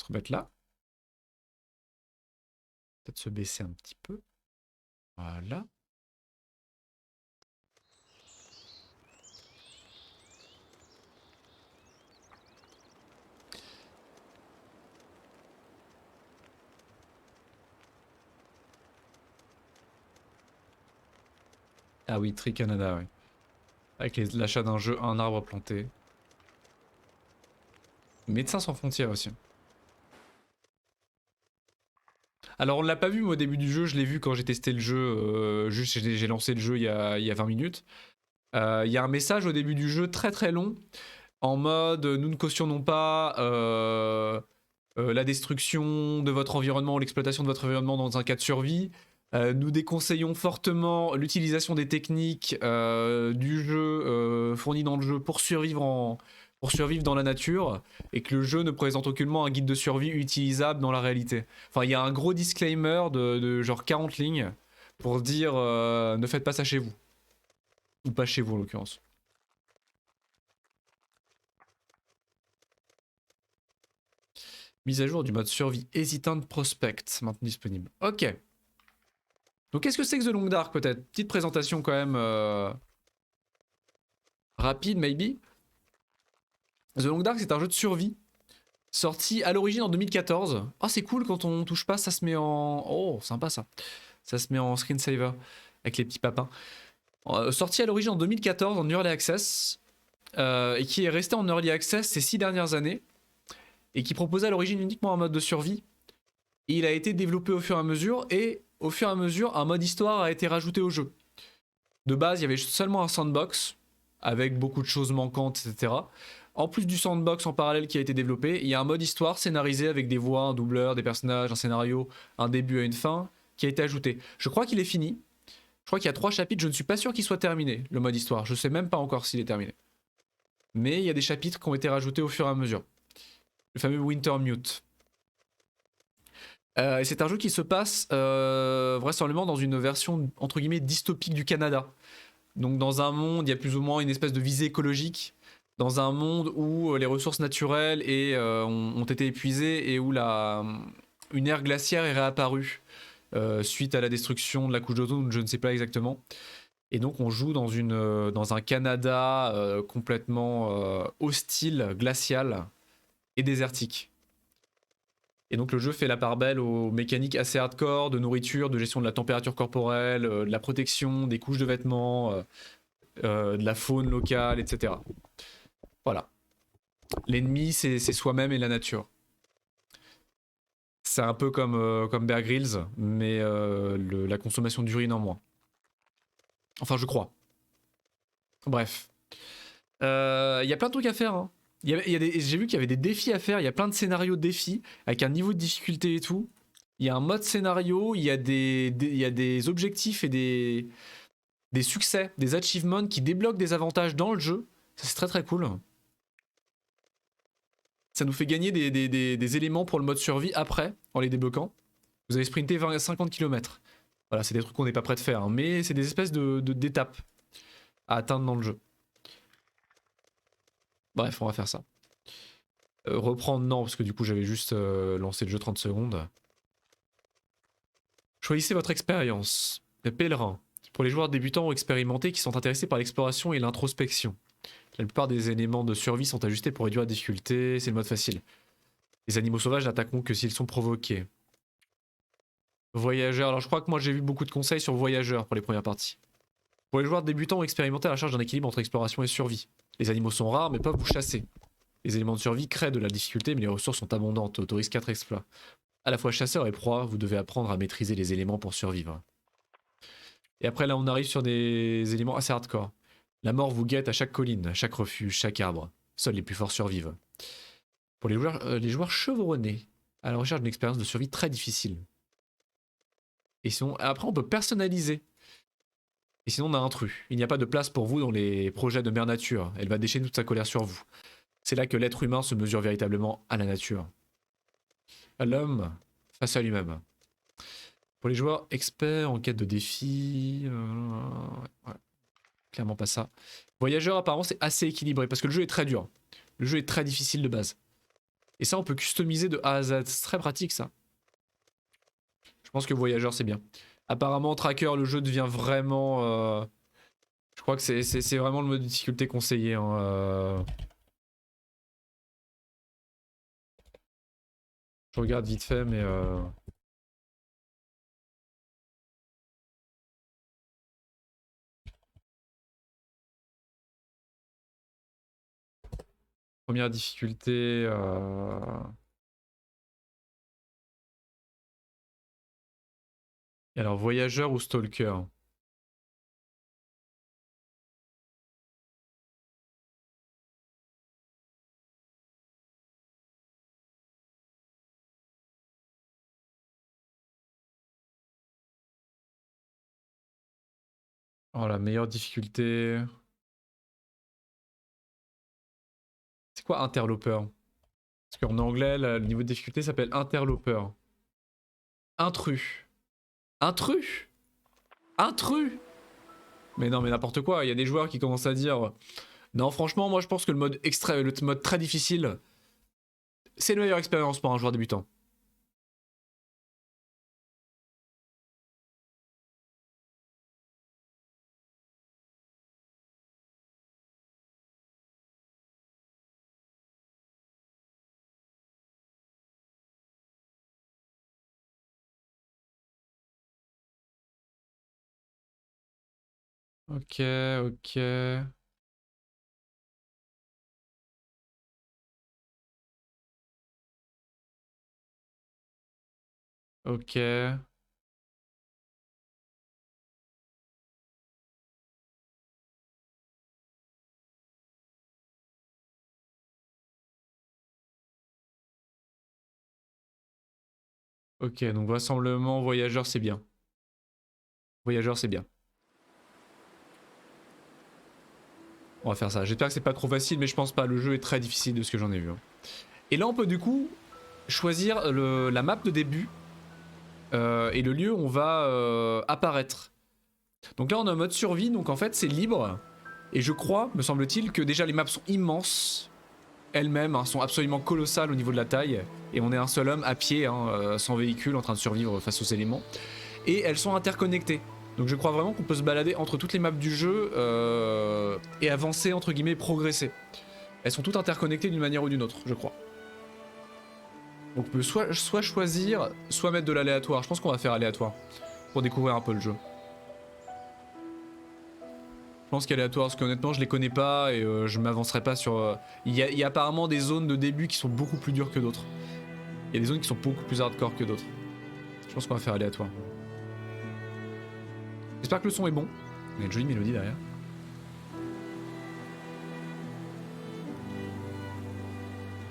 Se remettre là. Peut-être se baisser un petit peu. Voilà. Ah oui, Tri Canada, oui. Avec l'achat d'un jeu, un arbre planté. Médecins sans frontières aussi. Alors on l'a pas vu moi, au début du jeu, je l'ai vu quand j'ai testé le jeu, juste j'ai lancé le jeu il y a 20 minutes. Il y a un message au début du jeu très très long, en mode nous ne cautionnons pas la destruction de votre environnement, l'exploitation de votre environnement dans un cas de survie. Nous déconseillons fortement l'utilisation des techniques du jeu fournies dans le jeu pour survivre dans la nature, et que le jeu ne présente aucunement un guide de survie utilisable dans la réalité. Enfin, il y a un gros disclaimer de genre 40 lignes pour dire ne faites pas ça chez vous. Ou pas chez vous en l'occurrence. Mise à jour du mode survie Hesitant Prospect, maintenant disponible. Ok. Donc qu'est-ce que c'est que The Long Dark peut-être? Petite présentation quand même rapide maybe. The Long Dark c'est un jeu de survie sorti à l'origine en 2014. Oh c'est cool quand on touche pas, ça se met en... Oh sympa ça. Ça se met en screensaver avec les petits papins. Sorti à l'origine en 2014 en Early Access et qui est resté en Early Access ces 6 dernières années et qui proposait à l'origine uniquement un mode de survie. Et il a été développé au fur et à mesure et au fur et à mesure un mode histoire a été rajouté au jeu. De base, il y avait seulement un sandbox, avec beaucoup de choses manquantes, etc. En plus du sandbox en parallèle qui a été développé, il y a un mode histoire scénarisé avec des voix, un doubleur, des personnages, un scénario, un début et une fin, qui a été ajouté. Je crois qu'il est fini. Je crois qu'il y a 3 chapitres, je ne suis pas sûr qu'il soit terminé, le mode histoire. Je ne sais même pas encore s'il est terminé. Mais il y a des chapitres qui ont été rajoutés au fur et à mesure. Le fameux Wintermute. Et c'est un jeu qui se passe vraisemblablement dans une version entre guillemets dystopique du Canada. Donc dans un monde, il y a plus ou moins une espèce de visée écologique, dans un monde où les ressources naturelles ont été épuisées et où une ère glaciaire est réapparue suite à la destruction de la couche d'ozone, je ne sais pas exactement. Et donc on joue dans un Canada complètement hostile, glacial et désertique. Et donc le jeu fait la part belle aux mécaniques assez hardcore de nourriture, de gestion de la température corporelle, de la protection, des couches de vêtements, de la faune locale, etc. Voilà. L'ennemi, c'est soi-même et la nature. C'est un peu comme Bear Grylls, mais la consommation d'urine en moins. Enfin, je crois. Bref. Il y a plein de trucs à faire. Hein. J'ai vu qu'il y avait des défis à faire. Il y a plein de scénarios de défis avec un niveau de difficulté et tout. Il y a un mode scénario. Il y a des objectifs et des succès, des achievements qui débloquent des avantages dans le jeu. Ça, c'est très très cool. Ça nous fait gagner des éléments pour le mode survie après, en les débloquant. Vous avez sprinté 50 km. Voilà, c'est des trucs qu'on n'est pas prêt de faire, hein, mais c'est des espèces d'étapes à atteindre dans le jeu. Bref, on va faire ça. Reprendre, non, parce que du coup j'avais juste lancé le jeu 30 secondes. Choisissez votre expérience. Pèlerin. Pour les joueurs débutants ou expérimentés qui sont intéressés par l'exploration et l'introspection. La plupart des éléments de survie sont ajustés pour réduire la difficulté, c'est le mode facile. Les animaux sauvages n'attaqueront que s'ils sont provoqués. Voyageurs, alors je crois que moi j'ai vu beaucoup de conseils sur voyageurs pour les premières parties. Pour les joueurs débutants ou expérimentés à la charge d'un équilibre entre exploration et survie. Les animaux sont rares mais peuvent vous chasser. Les éléments de survie créent de la difficulté mais les ressources sont abondantes, autorisent 4 exploits. À la fois chasseur et proie, vous devez apprendre à maîtriser les éléments pour survivre. Et après là on arrive sur des éléments assez hardcore. La mort vous guette à chaque colline, à chaque refuge, chaque arbre. Seuls les plus forts survivent. Pour les joueurs chevronnés, à la recherche d'une expérience de survie très difficile. Et sinon, après on peut personnaliser. Et sinon on a un intrus. Il n'y a pas de place pour vous dans les projets de Mère Nature. Elle va déchaîner toute sa colère sur vous. C'est là que l'être humain se mesure véritablement à la nature. À l'homme face à lui-même. Pour les joueurs experts en quête de défis... ouais, clairement pas ça. Voyageur apparemment c'est assez équilibré parce que le jeu est très dur. Le jeu est très difficile de base. Et ça, on peut customiser de A à Z. C'est très pratique, ça. Je pense que Voyageur, c'est bien. Apparemment, Tracker, le jeu devient vraiment... Je crois que c'est vraiment le mode de difficulté conseillé. Hein, Je regarde vite fait, mais... Première difficulté... Et alors, Voyageur ou Stalker? Oh, la meilleure difficulté... C'est quoi interloper? Parce qu'en anglais, le niveau de difficulté s'appelle interloper. Intrus. Intrus? Intrus? Mais non, mais n'importe quoi. Il y a des joueurs qui commencent à dire... Non, franchement, moi je pense que le mode le mode très difficile, c'est une meilleure expérience pour un joueur débutant. Ok, ok. Ok. Ok, donc rassemblement, voyageur, c'est bien. Voyageur, c'est bien. On va faire ça. J'espère que c'est pas trop facile, mais je pense pas. Le jeu est très difficile de ce que j'en ai vu. Hein. Et là, on peut du coup choisir la map de début et le lieu où on va apparaître. Donc là, on est en mode survie, donc en fait, c'est libre. Et je crois, me semble-t-il, que déjà les maps sont immenses. Elles-mêmes hein, sont absolument colossales au niveau de la taille. Et on est un seul homme à pied, hein, sans véhicule, en train de survivre face aux éléments. Et elles sont interconnectées. Donc je crois vraiment qu'on peut se balader entre toutes les maps du jeu et avancer, entre guillemets, progresser. Elles sont toutes interconnectées d'une manière ou d'une autre, je crois. Donc on peut soit choisir, soit mettre de l'aléatoire. Je pense qu'on va faire aléatoire pour découvrir un peu le jeu. Je pense qu'aléatoire, parce qu'honnêtement je les connais pas et je m'avancerai pas sur... Il y a apparemment des zones de début qui sont beaucoup plus dures que d'autres. Il y a des zones qui sont beaucoup plus hardcore que d'autres. Je pense qu'on va faire aléatoire. J'espère que le son est bon. Il y a une jolie mélodie derrière.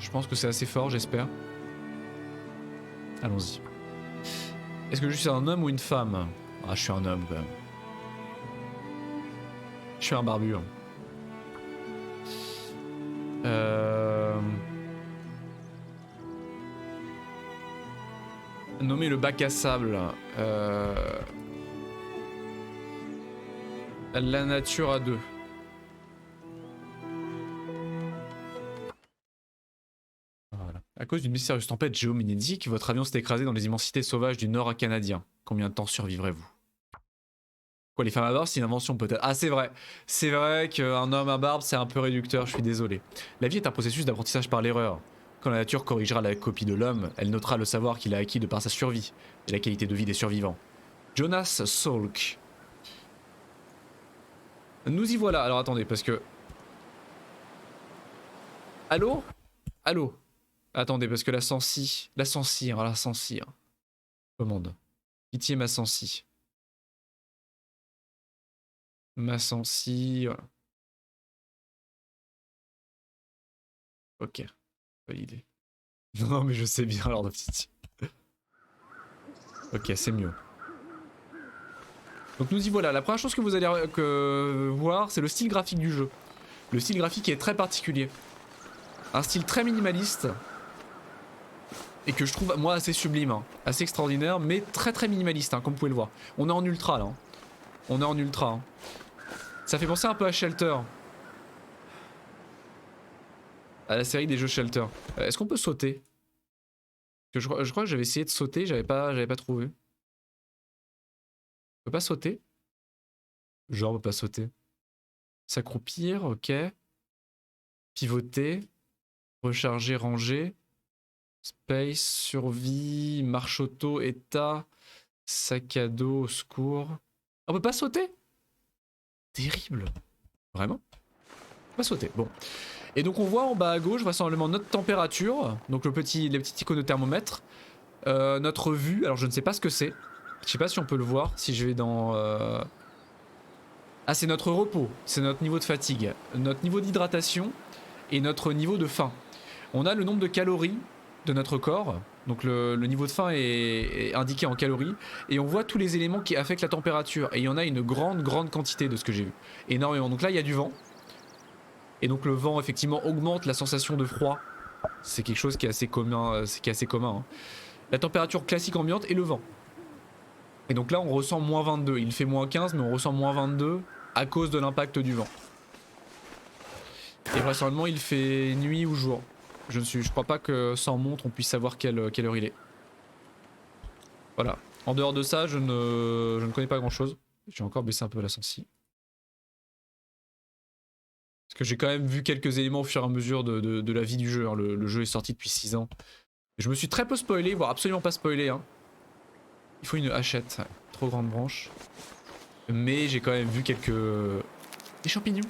Je pense que c'est assez fort, j'espère. Allons-y. Est-ce que je suis un homme ou une femme? Ah, je suis un homme quand même. Je suis un barbu. Hein. Nommer le bac à sable. La nature à deux. Voilà. À cause d'une mystérieuse tempête géomagnétique, votre avion s'est écrasé dans les immensités sauvages du nord canadien. Combien de temps survivrez-vous? Quoi, les femmes à barbe, c'est une invention peut-être. Ah, c'est vrai. C'est vrai qu'un homme à barbe, c'est un peu réducteur, je suis désolé. La vie est un processus d'apprentissage par l'erreur. Quand la nature corrigera la copie de l'homme, elle notera le savoir qu'il a acquis de par sa survie et la qualité de vie des survivants. Jonas Salk. Nous y voilà. Alors attendez, parce que... Allô? Allô? Attendez, parce que la Sensi... La Sensi, hein, la Sensi. Hein. Commande. Pitié ma Sensi. Ma Sensi... Voilà. Ok. Validé. Non mais je sais bien alors de petite. Ok, c'est mieux. Donc nous y voilà. La première chose que vous allez voir, c'est le style graphique du jeu. Le style graphique est très particulier. Un style très minimaliste. Et que je trouve, moi, assez sublime. Hein. Assez extraordinaire, mais très très minimaliste, hein, comme vous pouvez le voir. On est en ultra, là. Hein. On est en ultra. Hein. Ça fait penser un peu à Shelter. à la série des jeux Shelter. Est-ce qu'on peut sauter? Parce que je crois que j'avais essayé de sauter, j'avais pas trouvé. On peut pas sauter? Genre on peut pas sauter. S'accroupir, ok. Pivoter. Recharger, ranger. Space, survie, marche auto, état, sac à dos, au secours. On peut pas sauter? Terrible. Vraiment? On peut pas sauter, bon. Et donc on voit en bas à gauche vraisemblablement notre température, donc les petits icônes de thermomètre, notre vue, alors je ne sais pas ce que c'est, je sais pas si on peut le voir, si je vais dans... Ah c'est notre repos, c'est notre niveau de fatigue, notre niveau d'hydratation et notre niveau de faim. On a le nombre de calories de notre corps, donc le niveau de faim est indiqué en calories, et on voit tous les éléments qui affectent la température, et il y en a une grande quantité de ce que j'ai vu, énormément. Donc là il y a du vent. Et donc le vent effectivement augmente la sensation de froid. C'est quelque chose qui est assez commun. Hein. La température classique ambiante et le vent. Et donc là on ressent moins 22. Il fait moins 15 mais on ressent moins 22 à cause de l'impact du vent. Et vraisemblablement il fait nuit ou jour. Je crois pas que sans montre on puisse savoir quelle heure il est. Voilà. En dehors de ça je ne connais pas grand chose. J'ai encore baissé un peu la sensi. Parce que j'ai quand même vu quelques éléments au fur et à mesure de la vie du jeu. Hein. Le jeu est sorti depuis 6 ans. Je me suis très peu spoilé, voire absolument pas spoilé. Hein. Il faut une hachette. Trop grande branche. Mais j'ai quand même vu quelques... Des champignons.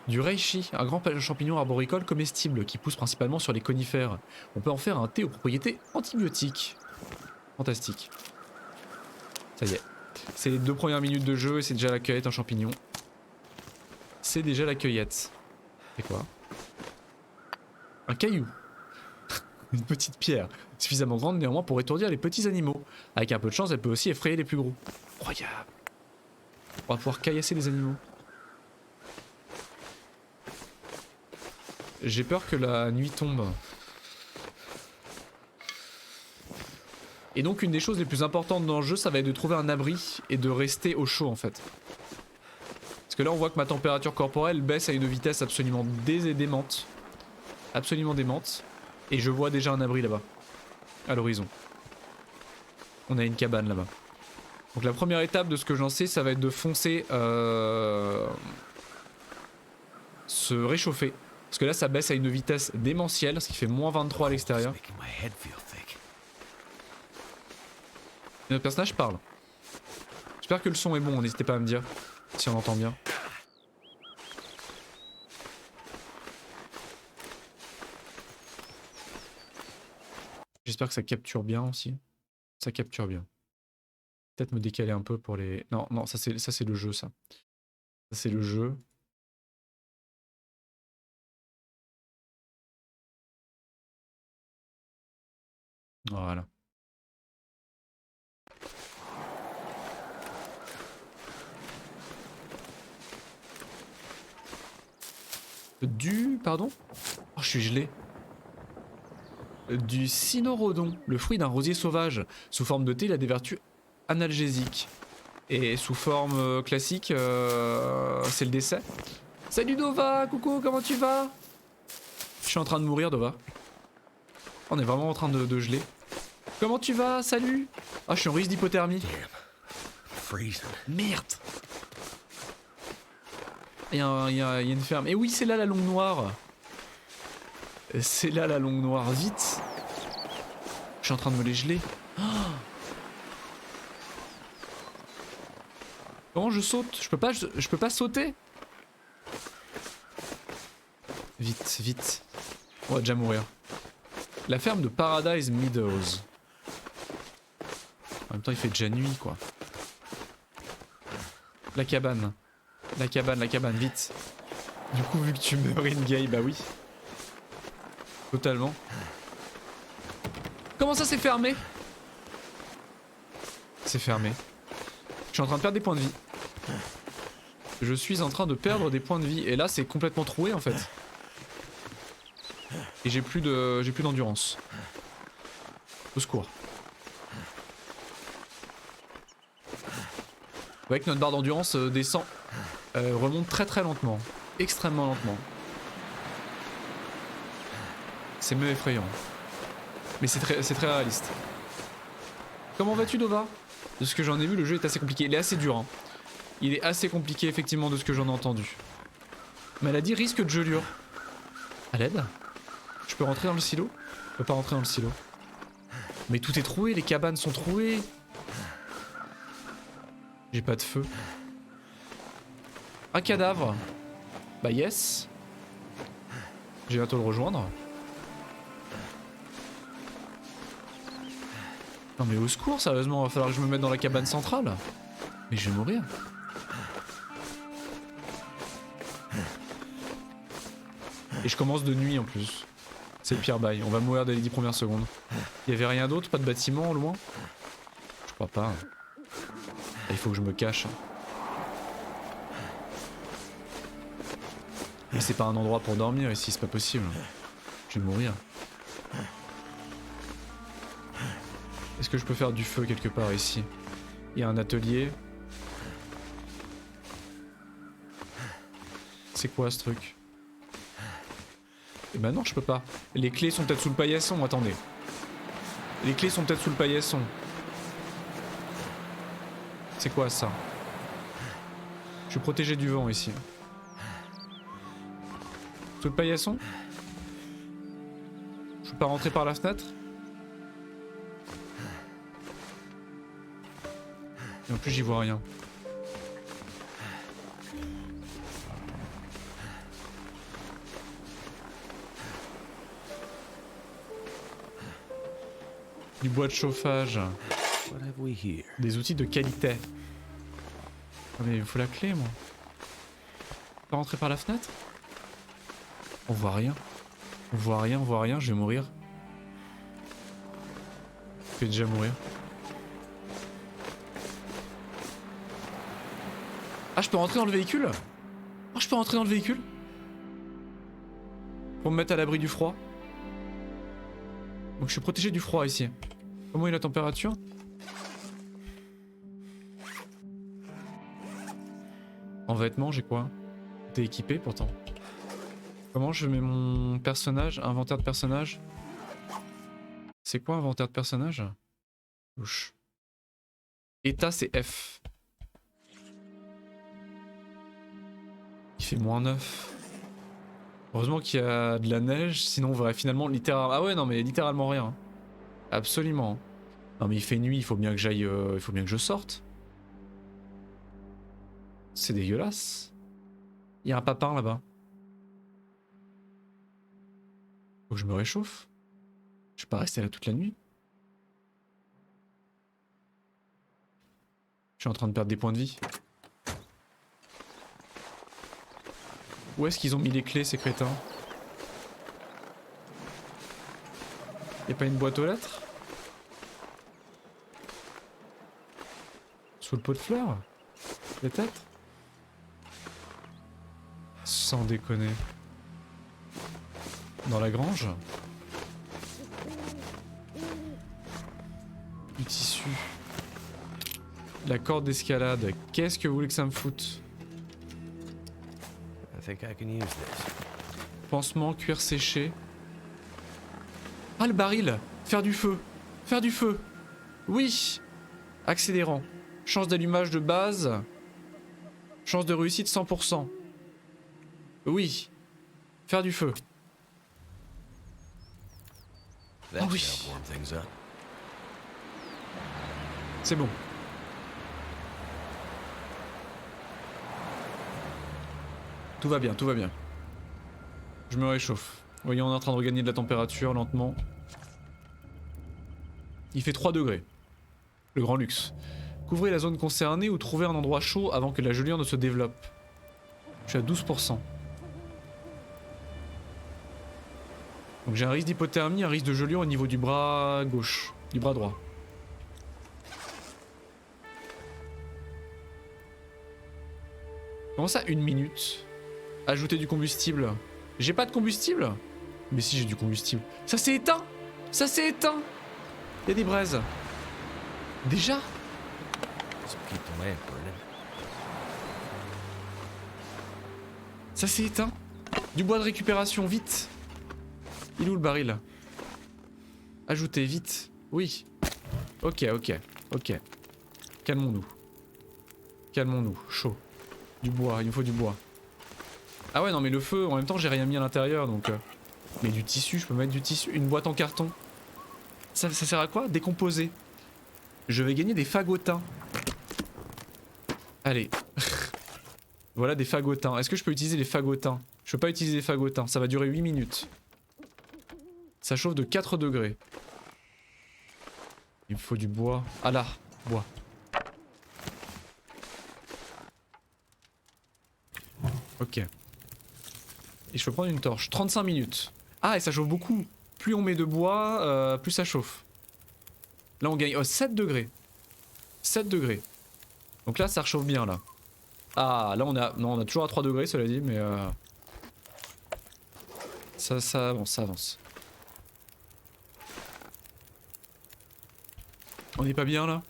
Du reishi, un grand champignon arboricole comestible qui pousse principalement sur les conifères. On peut en faire un thé aux propriétés antibiotiques. Fantastique. Ça y est. C'est les 2 premières minutes de jeu et c'est déjà la cueillette en champignon. C'est déjà la cueillette. C'est quoi? Un caillou. Une petite pierre. Suffisamment grande néanmoins pour étourdir les petits animaux. Avec un peu de chance, elle peut aussi effrayer les plus gros. Incroyable. On va pouvoir caillasser les animaux. J'ai peur que la nuit tombe. Et donc une des choses les plus importantes dans le jeu, ça va être de trouver un abri et de rester au chaud en fait. Parce que là on voit que ma température corporelle baisse à une vitesse absolument démente. Absolument démente. Et je vois déjà un abri là-bas. À l'horizon. On a une cabane là-bas. Donc la première étape de ce que j'en sais, ça va être de foncer... se réchauffer. Parce que là ça baisse à une vitesse démentielle, ce qui fait moins 23 à l'extérieur. Notre personnage parle. J'espère que le son est bon, n'hésitez pas à me dire si on entend bien. J'espère que ça capture bien aussi. Ça capture bien. Peut-être me décaler un peu pour les... Non, non, ça c'est le jeu ça. Ça c'est le jeu. Voilà. Pardon? Oh, je suis gelé. Du cynorhodon, le fruit d'un rosier sauvage. Sous forme de thé, il a des vertus analgésiques. Et sous forme classique, c'est le décès. Salut Dova, coucou, comment tu vas? Je suis en train de mourir, Dova. On est vraiment en train de geler. Comment tu vas? Salut. Ah, je suis en risque d'hypothermie. Merde. Il y a une ferme. Et oui, c'est là la longue noire. C'est là la longue noire. Vite. Je suis en train de me les geler. Oh. Comment je saute? Je peux pas sauter. Vite, vite. On va déjà mourir. La ferme de Paradise Meadows. En même temps, il fait déjà nuit, quoi. La cabane. La cabane, vite. Du coup, vu que tu meurs in-game, bah oui. Totalement. Comment ça, c'est fermé? C'est fermé. Je suis en train de perdre des points de vie. Je suis en train de perdre des points de vie. Et là, c'est complètement troué, en fait. Et j'ai plus d'endurance. Au secours. Vous voyez que notre barre d'endurance descend. Remonte très lentement. Extrêmement lentement. c'est même effrayant. Mais c'est très réaliste. Comment vas-tu, Dova? De ce que j'en ai vu, le jeu est assez compliqué. Il est assez dur. Hein. Il est assez compliqué, effectivement, de ce que j'en ai entendu. Maladie, risque de gelure. À l'aide? Je peux rentrer dans le silo? Je peux pas rentrer dans le silo. Mais tout est troué, les cabanes sont trouées. J'ai pas de feu. Un cadavre. Bah yes. J'ai bientôt le rejoindre. Non mais au secours, sérieusement, va falloir que je me mette dans la cabane centrale. Mais je vais mourir. Et je commence de nuit en plus. C'est le pire bail, on va mourir dès les 10 premières secondes. Il y avait rien d'autre, pas de bâtiment au loin? Je crois pas. Il faut que je me cache. Mais c'est pas un endroit pour dormir ici, c'est pas possible. Je vais mourir. Est-ce que je peux faire du feu quelque part ici? Il y a un atelier. C'est quoi ce truc? Eh ben non, je peux pas. Les clés sont peut-être sous le paillasson, attendez. Les clés sont peut-être sous le paillasson. C'est quoi ça? Je suis protégé du vent ici. Sous le paillasson? Je peux pas rentrer par la fenêtre? Et en plus j'y vois rien. Du bois de chauffage. Des outils de qualité. Ah mais il me faut la clé moi. Pas rentrer par la fenêtre? On voit rien. On voit rien, on voit rien, je vais mourir. Je vais déjà mourir. Ah, je peux rentrer dans le véhicule? Oh, je peux rentrer dans le véhicule? Pour me mettre à l'abri du froid. Donc je suis protégé du froid ici. Comment est la température? En vêtements, j'ai quoi? T'es équipé pourtant. Comment je mets mon personnage? Inventaire de personnage? C'est quoi inventaire de personnage? Touche. État c'est F. Il fait -9. Heureusement qu'il y a de la neige, sinon on verrait finalement littéralement... Ah ouais non mais littéralement rien. Absolument. Non mais il fait nuit, il faut bien que j'aille... il faut bien que je sorte. C'est dégueulasse. Il y a un papin là-bas. Faut que je me réchauffe. Je vais pas rester là toute la nuit. Je suis en train de perdre des points de vie. Où est-ce qu'ils ont mis les clés ces crétins? Y'a pas une boîte aux lettres? Sous le pot de fleurs? Peut-être? Sans déconner. Dans la grange? Du tissu. La corde d'escalade. Qu'est-ce que vous voulez que ça me foute? Pansement, cuir séché. Ah le baril! Faire du feu! Faire du feu! Oui! Accélérant. Chance d'allumage de base. Chance de réussite 100%. Oui. Faire du feu. Ah oui. C'est bon. Tout va bien, tout va bien. Je me réchauffe. Vous voyez, on est en train de regagner de la température lentement. Il fait 3 degrés. Le grand luxe. Couvrez la zone concernée ou trouvez un endroit chaud avant que la gelure ne se développe. Je suis à 12%. Donc j'ai un risque d'hypothermie, un risque de gelure au niveau du bras gauche, du bras droit. Comment ça, 1 minute? Ajouter du combustible. J'ai pas de combustible? Mais si j'ai du combustible. Ça s'est éteint! Ça s'est éteint! Il y a des braises. Déjà? Ça s'est éteint. Du bois de récupération, vite. Il est où le baril? Ajouter, vite. Oui. Ok, ok, ok. Calmons-nous. Calmons-nous. Chaud. Du bois, il me faut du bois. Ah ouais, non, mais le feu, en même temps, j'ai rien mis à l'intérieur, donc... Mais du tissu, je peux mettre du tissu. Une boîte en carton. Ça sert à quoi? Décomposer. Je vais gagner des fagotins. Allez. Voilà des fagotins. Est-ce que je peux utiliser les fagotins? Je peux pas utiliser les fagotins. Ça va durer 8 minutes. Ça chauffe de 4 degrés. Il me faut du bois. Ah là, bois. Ok. Et je peux prendre une torche. 35 minutes. Ah, et ça chauffe beaucoup. Plus on met de bois, plus ça chauffe. Là, on gagne 7 degrés. 7 degrés. Donc là, ça réchauffe bien, là. Ah, là, on a... Non, on a toujours à 3 degrés, cela dit, mais... Ça avance, ça avance. On n'est pas bien, là?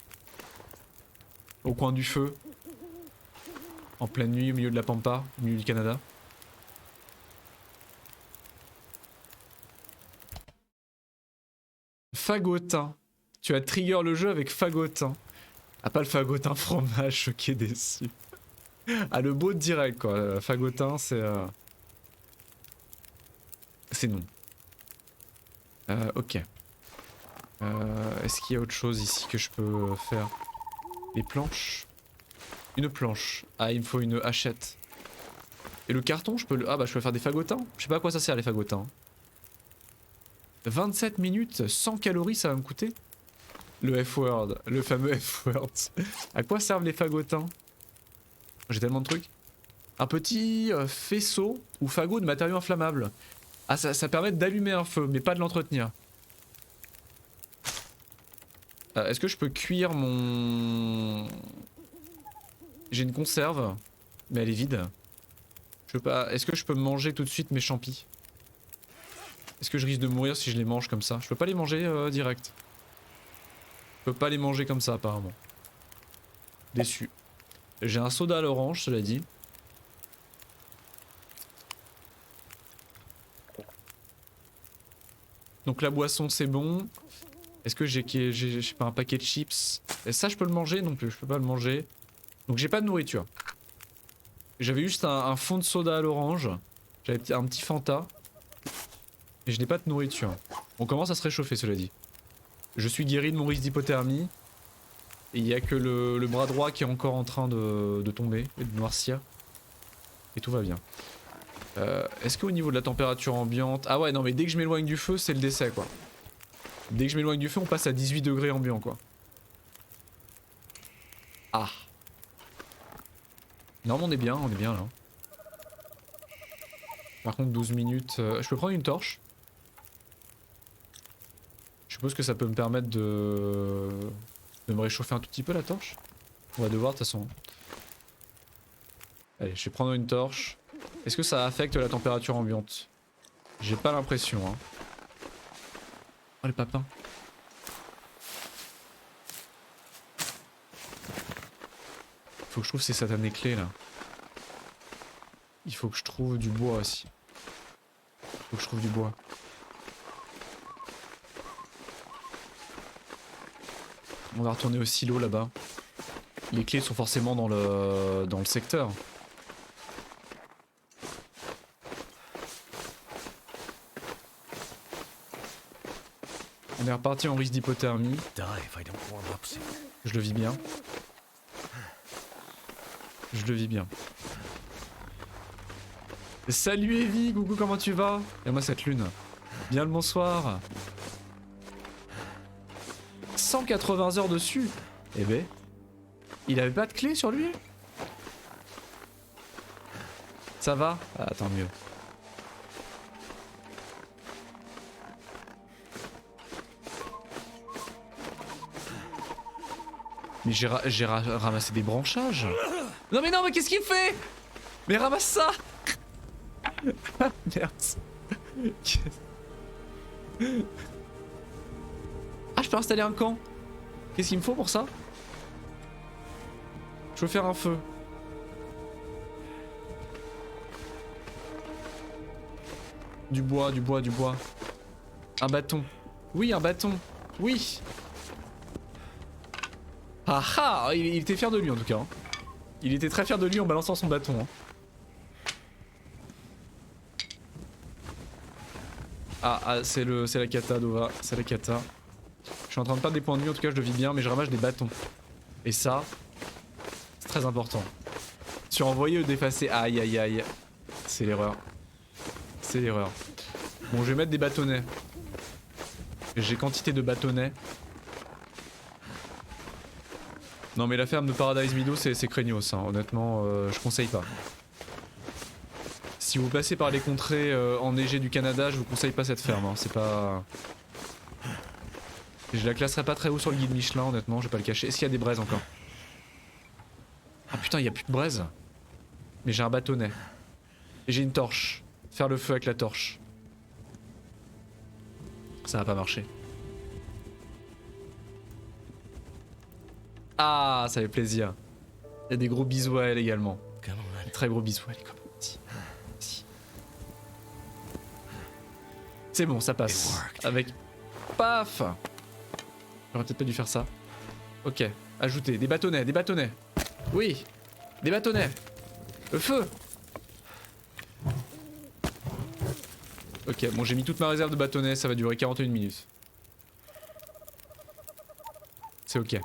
Au coin du feu. En pleine nuit, au milieu de la pampa, au milieu du Canada. Fagotin. Tu as trigger le jeu avec fagotin. Ah, pas le fagotin fromage, choqué déçu. Ah, le beau direct quoi. Fagotin, c'est. C'est non. Ok. Est-ce qu'il y a autre chose ici que je peux faire? Les planches. Une planche. Ah, il me faut une hachette. Et le carton, je peux le. Ah, bah, je peux faire des fagotins. Je sais pas à quoi ça sert les fagotins. 27 minutes, 100 calories, ça va me coûter. Le F-word, le fameux F-word. À quoi servent les fagotins? J'ai tellement de trucs. Un petit faisceau ou fagot de matériaux inflammables. Ah, ça permet d'allumer un feu, mais pas de l'entretenir. Est-ce que je peux cuire mon... J'ai une conserve, mais elle est vide. Je peux pas... Est-ce que je peux manger tout de suite mes champis? Est-ce que je risque de mourir si je les mange comme ça? Je peux pas les manger direct. Je peux pas les manger comme ça apparemment. Déçu. J'ai un soda à l'orange, cela dit. Donc la boisson c'est bon. Est-ce que j'ai je sais pas, un paquet de chips? Et ça je peux le manger? Non plus, je peux pas le manger. Donc j'ai pas de nourriture. J'avais juste un fond de soda à l'orange. J'avais un petit Fanta. Et je n'ai pas de nourriture. On commence à se réchauffer cela dit. Je suis guéri de mon risque d'hypothermie. Et il n'y a que le bras droit qui est encore en train de tomber et de noircir. Et tout va bien. Est-ce qu'au niveau de la température ambiante... Ah ouais non mais dès que je m'éloigne du feu c'est le décès quoi. Dès que je m'éloigne du feu on passe à 18 degrés ambiant quoi. Ah. Non mais on est bien là. Par contre 12 minutes... je peux prendre une torche? Je suppose que ça peut me permettre de me réchauffer un tout petit peu la torche. On va devoir de toute façon. Allez, je vais prendre une torche. Est-ce que ça affecte la température ambiante? J'ai pas l'impression hein. Oh les papins. Faut que je trouve ces satanées clés là. Il faut que je trouve du bois aussi. Faut que je trouve du bois. On va retourner au silo là-bas. Les clés sont forcément dans le secteur. On est reparti en risque d'hypothermie. Je le vis bien. Je le vis bien. Salut Evie, coucou, comment tu vas? Et moi cette lune. Bien le bonsoir. 180 heures dessus. Eh ben, il avait pas de clé sur lui? Ça va? Ah, tant mieux. Mais j'ai ramassé des branchages. Non mais qu'est-ce qu'il fait? Mais ramasse ça. Merde. Ah, je peux installer un camp. Qu'est-ce qu'il me faut pour ça? Je veux faire un feu. Du bois, du bois, du bois. Un bâton. Oui, un bâton. Oui. Ah ah, il était fier de lui en tout cas. Hein. Il était très fier de lui en balançant son bâton. Hein. C'est la cata Dova, c'est la cata. Je suis en train de perdre des points de vie, en tout cas je le vis bien, mais je ramasse des bâtons. Et ça, c'est très important. Sur envoyer ou d'effacer, aïe aïe aïe. C'est l'erreur. C'est l'erreur. Bon, je vais mettre des bâtonnets. J'ai quantité de bâtonnets. Non mais la ferme de Paradise Meadow c'est craignos, hein. Honnêtement je conseille pas. Si vous passez par les contrées enneigées du Canada, je vous conseille pas cette ferme, hein. C'est pas... Je la classerai pas très haut sur le guide Michelin honnêtement, je vais pas le cacher. Est-ce qu'il y a des braises encore? Ah putain il y a plus de braises. Mais j'ai un bâtonnet. Et j'ai une torche. Faire le feu avec la torche. Ça va pas marcher. Ah, ça fait plaisir. Il y a des gros bisous à elle également. Des très gros bisous à elle. Si. C'est bon, ça passe. Avec... Paf. J'aurais peut-être pas dû faire ça. Ok, ajouter. Des bâtonnets, des bâtonnets. Oui, des bâtonnets. Le feu. Ok, bon j'ai mis toute ma réserve de bâtonnets, ça va durer 41 minutes. C'est ok.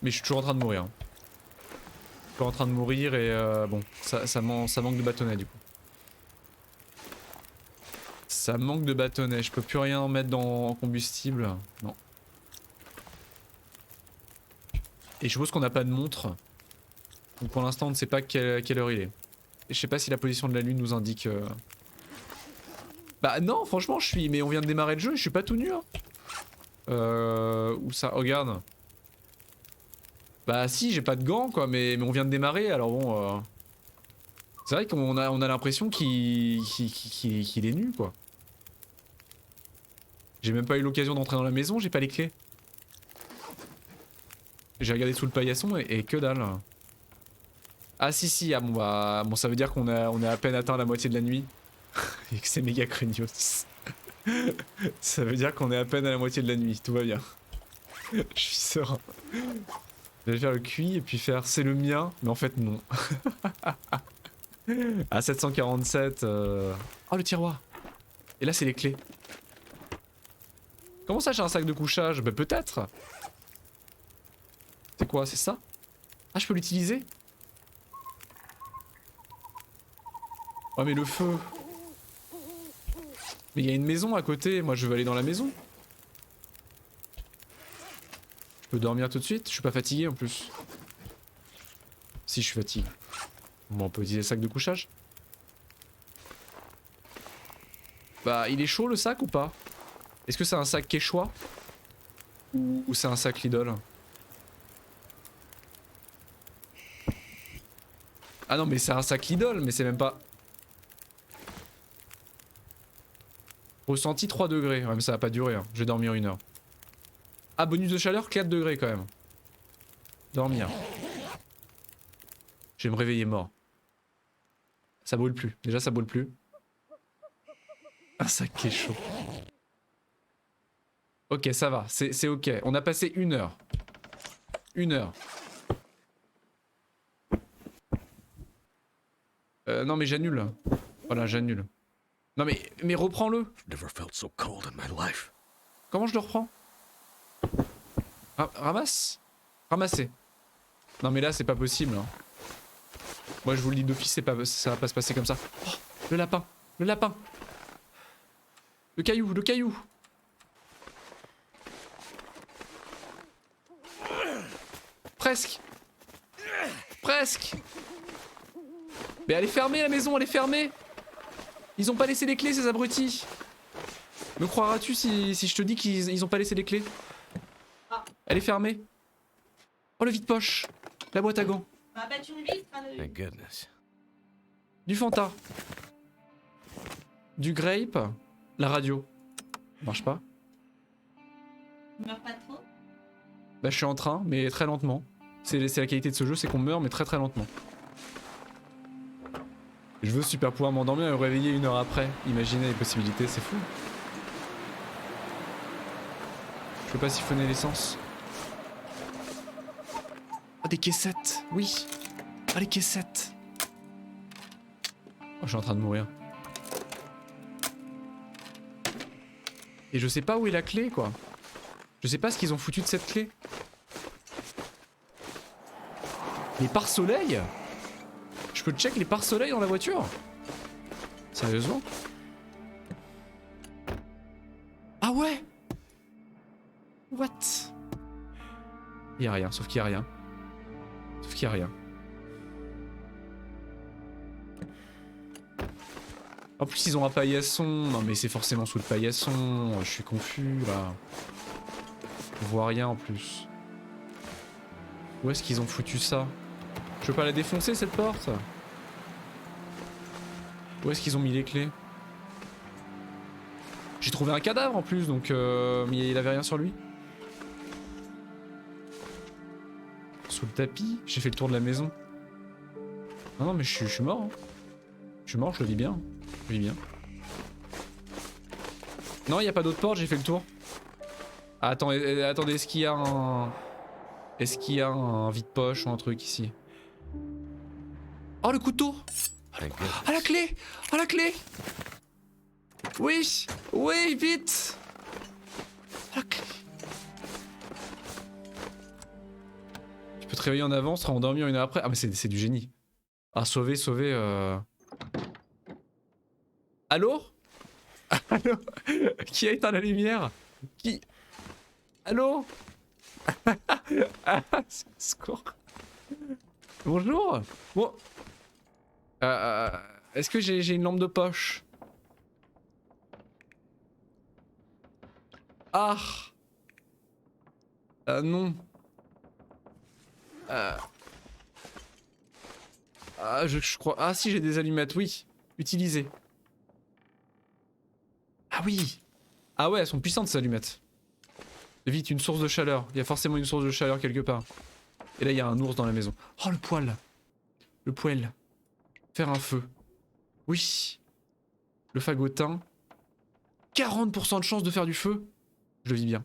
Mais je suis toujours en train de mourir. Hein. Je suis toujours en train de mourir et bon, ça manque de bâtonnets du coup. Ça manque de bâtonnets, je peux plus rien en mettre en combustible. Non. Et je suppose qu'on n'a pas de montre. Donc pour l'instant on ne sait pas quelle heure il est. Et je sais pas si la position de la lune nous indique... Bah non, franchement je suis... Mais on vient de démarrer le jeu et je suis pas tout nu. Hein. Où ça? Regarde. Bah si, j'ai pas de gants quoi, mais on vient de démarrer, alors bon... C'est vrai qu'on a l'impression qu'il est nu quoi. J'ai même pas eu l'occasion d'entrer dans la maison, j'ai pas les clés. J'ai regardé sous le paillasson et que dalle. Ah si, ah bon bah... Bon ça veut dire qu'on a à peine atteint la moitié de la nuit. Et que c'est méga craignos. Ça veut dire qu'on est à peine à la moitié de la nuit, tout va bien. Je suis serein. Je vais faire le cuit et puis faire c'est le mien, mais en fait non. À 747... Oh le tiroir. Et là c'est les clés. Comment ça j'ai un sac de couchage? Bah peut-être. C'est quoi? C'est ça? Ah je peux l'utiliser? Oh mais le feu. Mais il y a une maison à côté, moi je veux aller dans la maison. Je peux dormir tout de suite, je suis pas fatigué en plus. Si je suis fatigué. Bon on peut utiliser le sac de couchage. Bah il est chaud le sac ou pas? Est-ce que c'est un sac Quechua? Ou c'est un sac Lidl? Ah non mais c'est un sac Lidl mais c'est même pas... Ressenti 3 degrés, ouais mais ça va pas durer, hein. Je vais dormir 1 heure. Ah bonus de chaleur 4 degrés quand même. Dormir. Je vais me réveiller mort. Ça brûle plus, déjà ça brûle plus. Un sac qui est chaud. Ok ça va, c'est ok. On a passé 1 heure. 1 heure. Non mais j'annule. Voilà j'annule. Non mais reprends-le. Comment je le reprends? Ramasse. Ramasser. Non mais là c'est pas possible. Hein. Moi je vous le dis d'office, ça va pas se passer comme ça. Oh, le lapin. Le lapin. Le caillou. Le caillou. Presque. Presque. Mais elle est fermée la maison, elle est fermée. Ils ont pas laissé les clés ces abrutis. Me croiras-tu si je te dis qu'ils ont pas laissé les clés? Elle est fermée. Oh le vide-poche. La boîte à gants. Du Fanta. Du grape. La radio. Marche pas. Meurs pas trop? Bah je suis en train, mais très lentement. C'est la qualité de ce jeu, c'est qu'on meurt mais très très lentement. Je veux super pouvoir m'endormir et me réveiller 1 heure après. Imaginez les possibilités, c'est fou. Je peux pas siphonner l'essence. Ah, des caissettes. Oui. Ah, les caissettes. Oh, je suis en train de mourir. Et je sais pas où est la clé, quoi. Je sais pas ce qu'ils ont foutu de cette clé. Les pare-soleil? Je peux check les pare-soleil dans la voiture? Sérieusement? Ah ouais? What? Y'a rien, sauf qu'il y a rien. Sauf qu'il y a rien. En plus ils ont un paillasson. Non mais c'est forcément sous le paillasson. Je suis confus là. On voit rien en plus. Où est-ce qu'ils ont foutu ça? Je peux pas la défoncer cette porte? Où est-ce qu'ils ont mis les clés? J'ai trouvé un cadavre en plus donc mais il avait rien sur lui. Sous le tapis? J'ai fait le tour de la maison. Non non mais je suis mort. Hein. Je suis mort, je le vis bien. Je le vis bien. Non, il y a pas d'autre porte, j'ai fait le tour. Ah, attendez, attendez, est-ce qu'il y a un... Est-ce qu'il y a un vide-poche ou un truc ici? Oh, le couteau! Ah, la clé! Ah, la clé! Oui! Oui, vite! La clé! Tu peux te réveiller en avance, te rendormir une heure après. Ah, mais c'est du génie. Ah, sauver, sauver... Allô? Allô? Qui a éteint la lumière? Qui? Allô? Secours. Bonjour. Bon. Est-ce que j'ai une lampe de poche? Ah. Non. Ah, je crois... Ah si, j'ai des allumettes, oui. Utilisez. Ah oui. Ah ouais, elles sont puissantes ces allumettes. Vite, une source de chaleur. Il y a forcément une source de chaleur quelque part. Et là, il y a un ours dans la maison. Oh, le poêle. Le poêle. Faire un feu. Oui. Le fagotin. 40% de chance de faire du feu. Je le vis bien.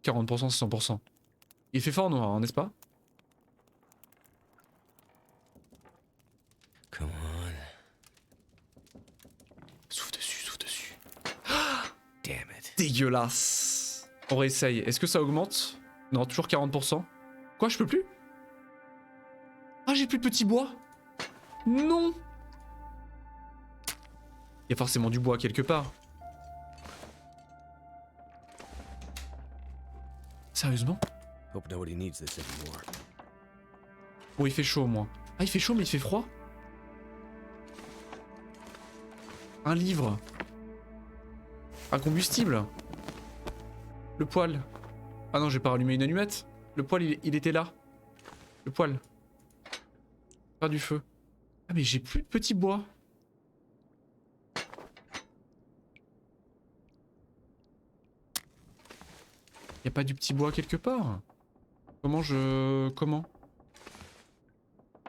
40% c'est 100%. Il fait fort noir, hein, n'est-ce pas? Come on. Souffle dessus, souffle dessus. Damn it. Dégueulasse. On réessaye. Est-ce que ça augmente? Non, toujours 40%. Quoi, je peux plus? Ah, j'ai plus de petits bois. Non. Il y a forcément du bois quelque part. Sérieusement? Hope nobody needs this anymore. Bon, il fait chaud au moins. Ah, il fait chaud mais il fait froid. Un livre. Un combustible. Le poêle. Ah non, j'ai pas rallumé une allumette. Le poêle, il était là. Le poêle. Pas du feu. Ah mais j'ai plus de petits bois. Y a pas du petit bois quelque part? Comment je... Comment?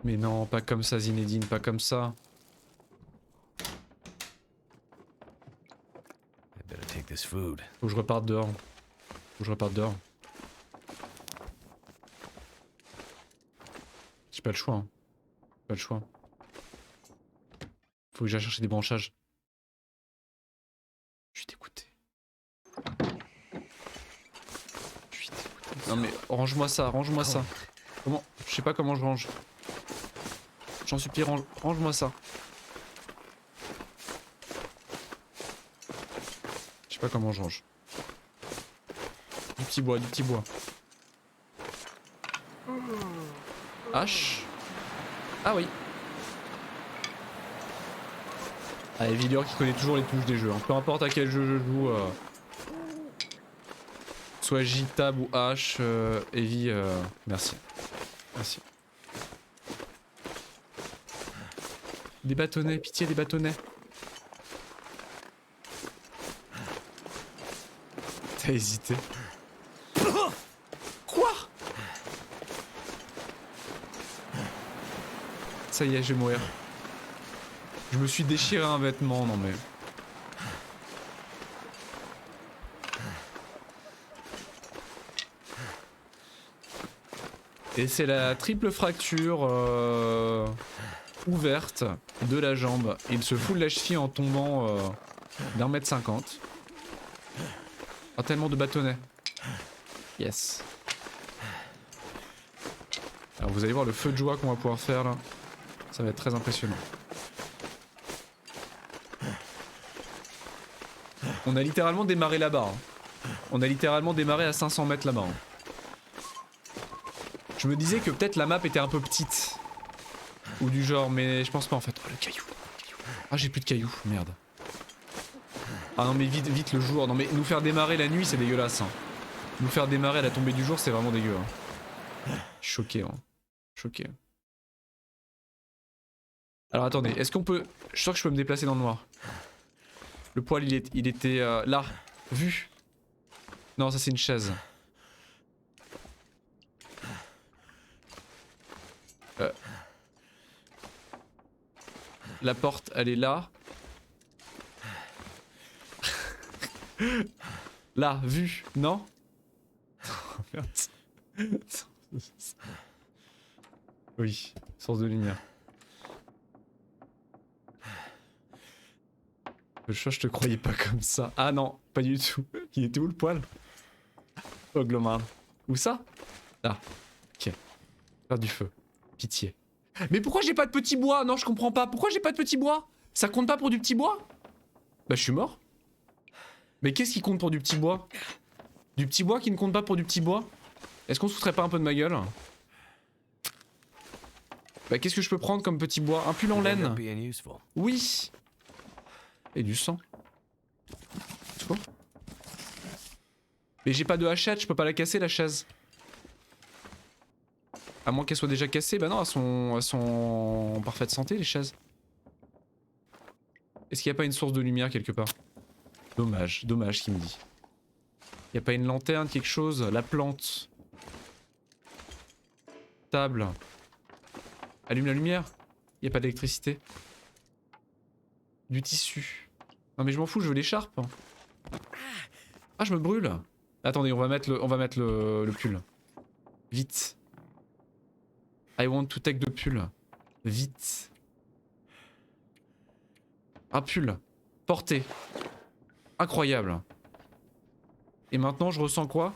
Mais non, pas comme ça Zinedine, pas comme ça. I better take this food. Faut que je reparte dehors. Faut que je reparte dehors. J'ai pas le choix. Hein. Pas le choix. Faut que j'aille chercher des branchages. Je suis dégoûté. Je suis dégoûté. Non mais range-moi ça, range-moi ça. Comment? Je sais pas comment je range. J'en supplie, range-moi ça. Je sais pas comment je range. Du petit bois, du petit bois. H. Ah oui. Ah, et Villiers qui connaît toujours les touches des jeux. Hein. Peu importe à quel jeu je joue. Soit J, Tab ou H, Evie, merci. Merci. Des bâtonnets, pitié des bâtonnets. T'as hésité. Quoi? Ça y est, je vais mourir. Je me suis déchiré un vêtement, non mais... Et c'est la triple fracture ouverte de la jambe. Il se fout de la cheville en tombant d'1,50 m. Ah, tellement de bâtonnets. Yes. Alors vous allez voir le feu de joie qu'on va pouvoir faire là. Ça va être très impressionnant. On a littéralement démarré là-bas. Hein. On a littéralement démarré à 500 mètres là-bas. Hein. Je me disais que peut-être la map était un peu petite. Ou du genre, mais je pense pas en fait. Oh le caillou. Ah j'ai plus de cailloux, merde. Ah non mais vite, vite le jour. Non mais nous faire démarrer la nuit c'est dégueulasse. Hein. Nous faire démarrer à la tombée du jour c'est vraiment dégueu. Hein. Choqué. Hein. Choqué. Alors attendez, est-ce qu'on peut... Je suis sûr que je peux me déplacer dans le noir. Le poil il était là. Vu. Non ça c'est une chaise. La porte elle est là. Là, vu, non? Oh, merde. Oui, source de lumière. Je te croyais pas comme ça. Ah non, pas du tout. Il était où le poil? Oh Glomar. Où ça? Là. Ok. Faire du feu. Pitié. Mais pourquoi j'ai pas de petit bois? Non, je comprends pas. Pourquoi j'ai pas de petit bois? Ça compte pas pour du petit bois? Bah je suis mort. Mais qu'est-ce qui compte pour du petit bois? Du petit bois qui ne compte pas pour du petit bois? Est-ce qu'on se foutrait pas un peu de ma gueule? Bah qu'est-ce que je peux prendre comme petit bois? Un pull en laine. Oui. Et du sang. Quoi? Mais j'ai pas de hachette, je peux pas la casser la chaise. À moins qu'elle soit déjà cassée. Bah non, elles sont en parfaite santé les chaises. Est-ce qu'il n'y a pas une source de lumière quelque part? Dommage, dommage qu'il me dit. Y a pas une lanterne, quelque chose? La plante. Table. Allume la lumière. Y a pas d'électricité. Du tissu. Non mais je m'en fous, je veux l'écharpe. Ah je me brûle. Attendez, on va mettre le pull. Vite. I want to take the pull. Vite. Un pull. Porté. Incroyable. Et maintenant je ressens quoi?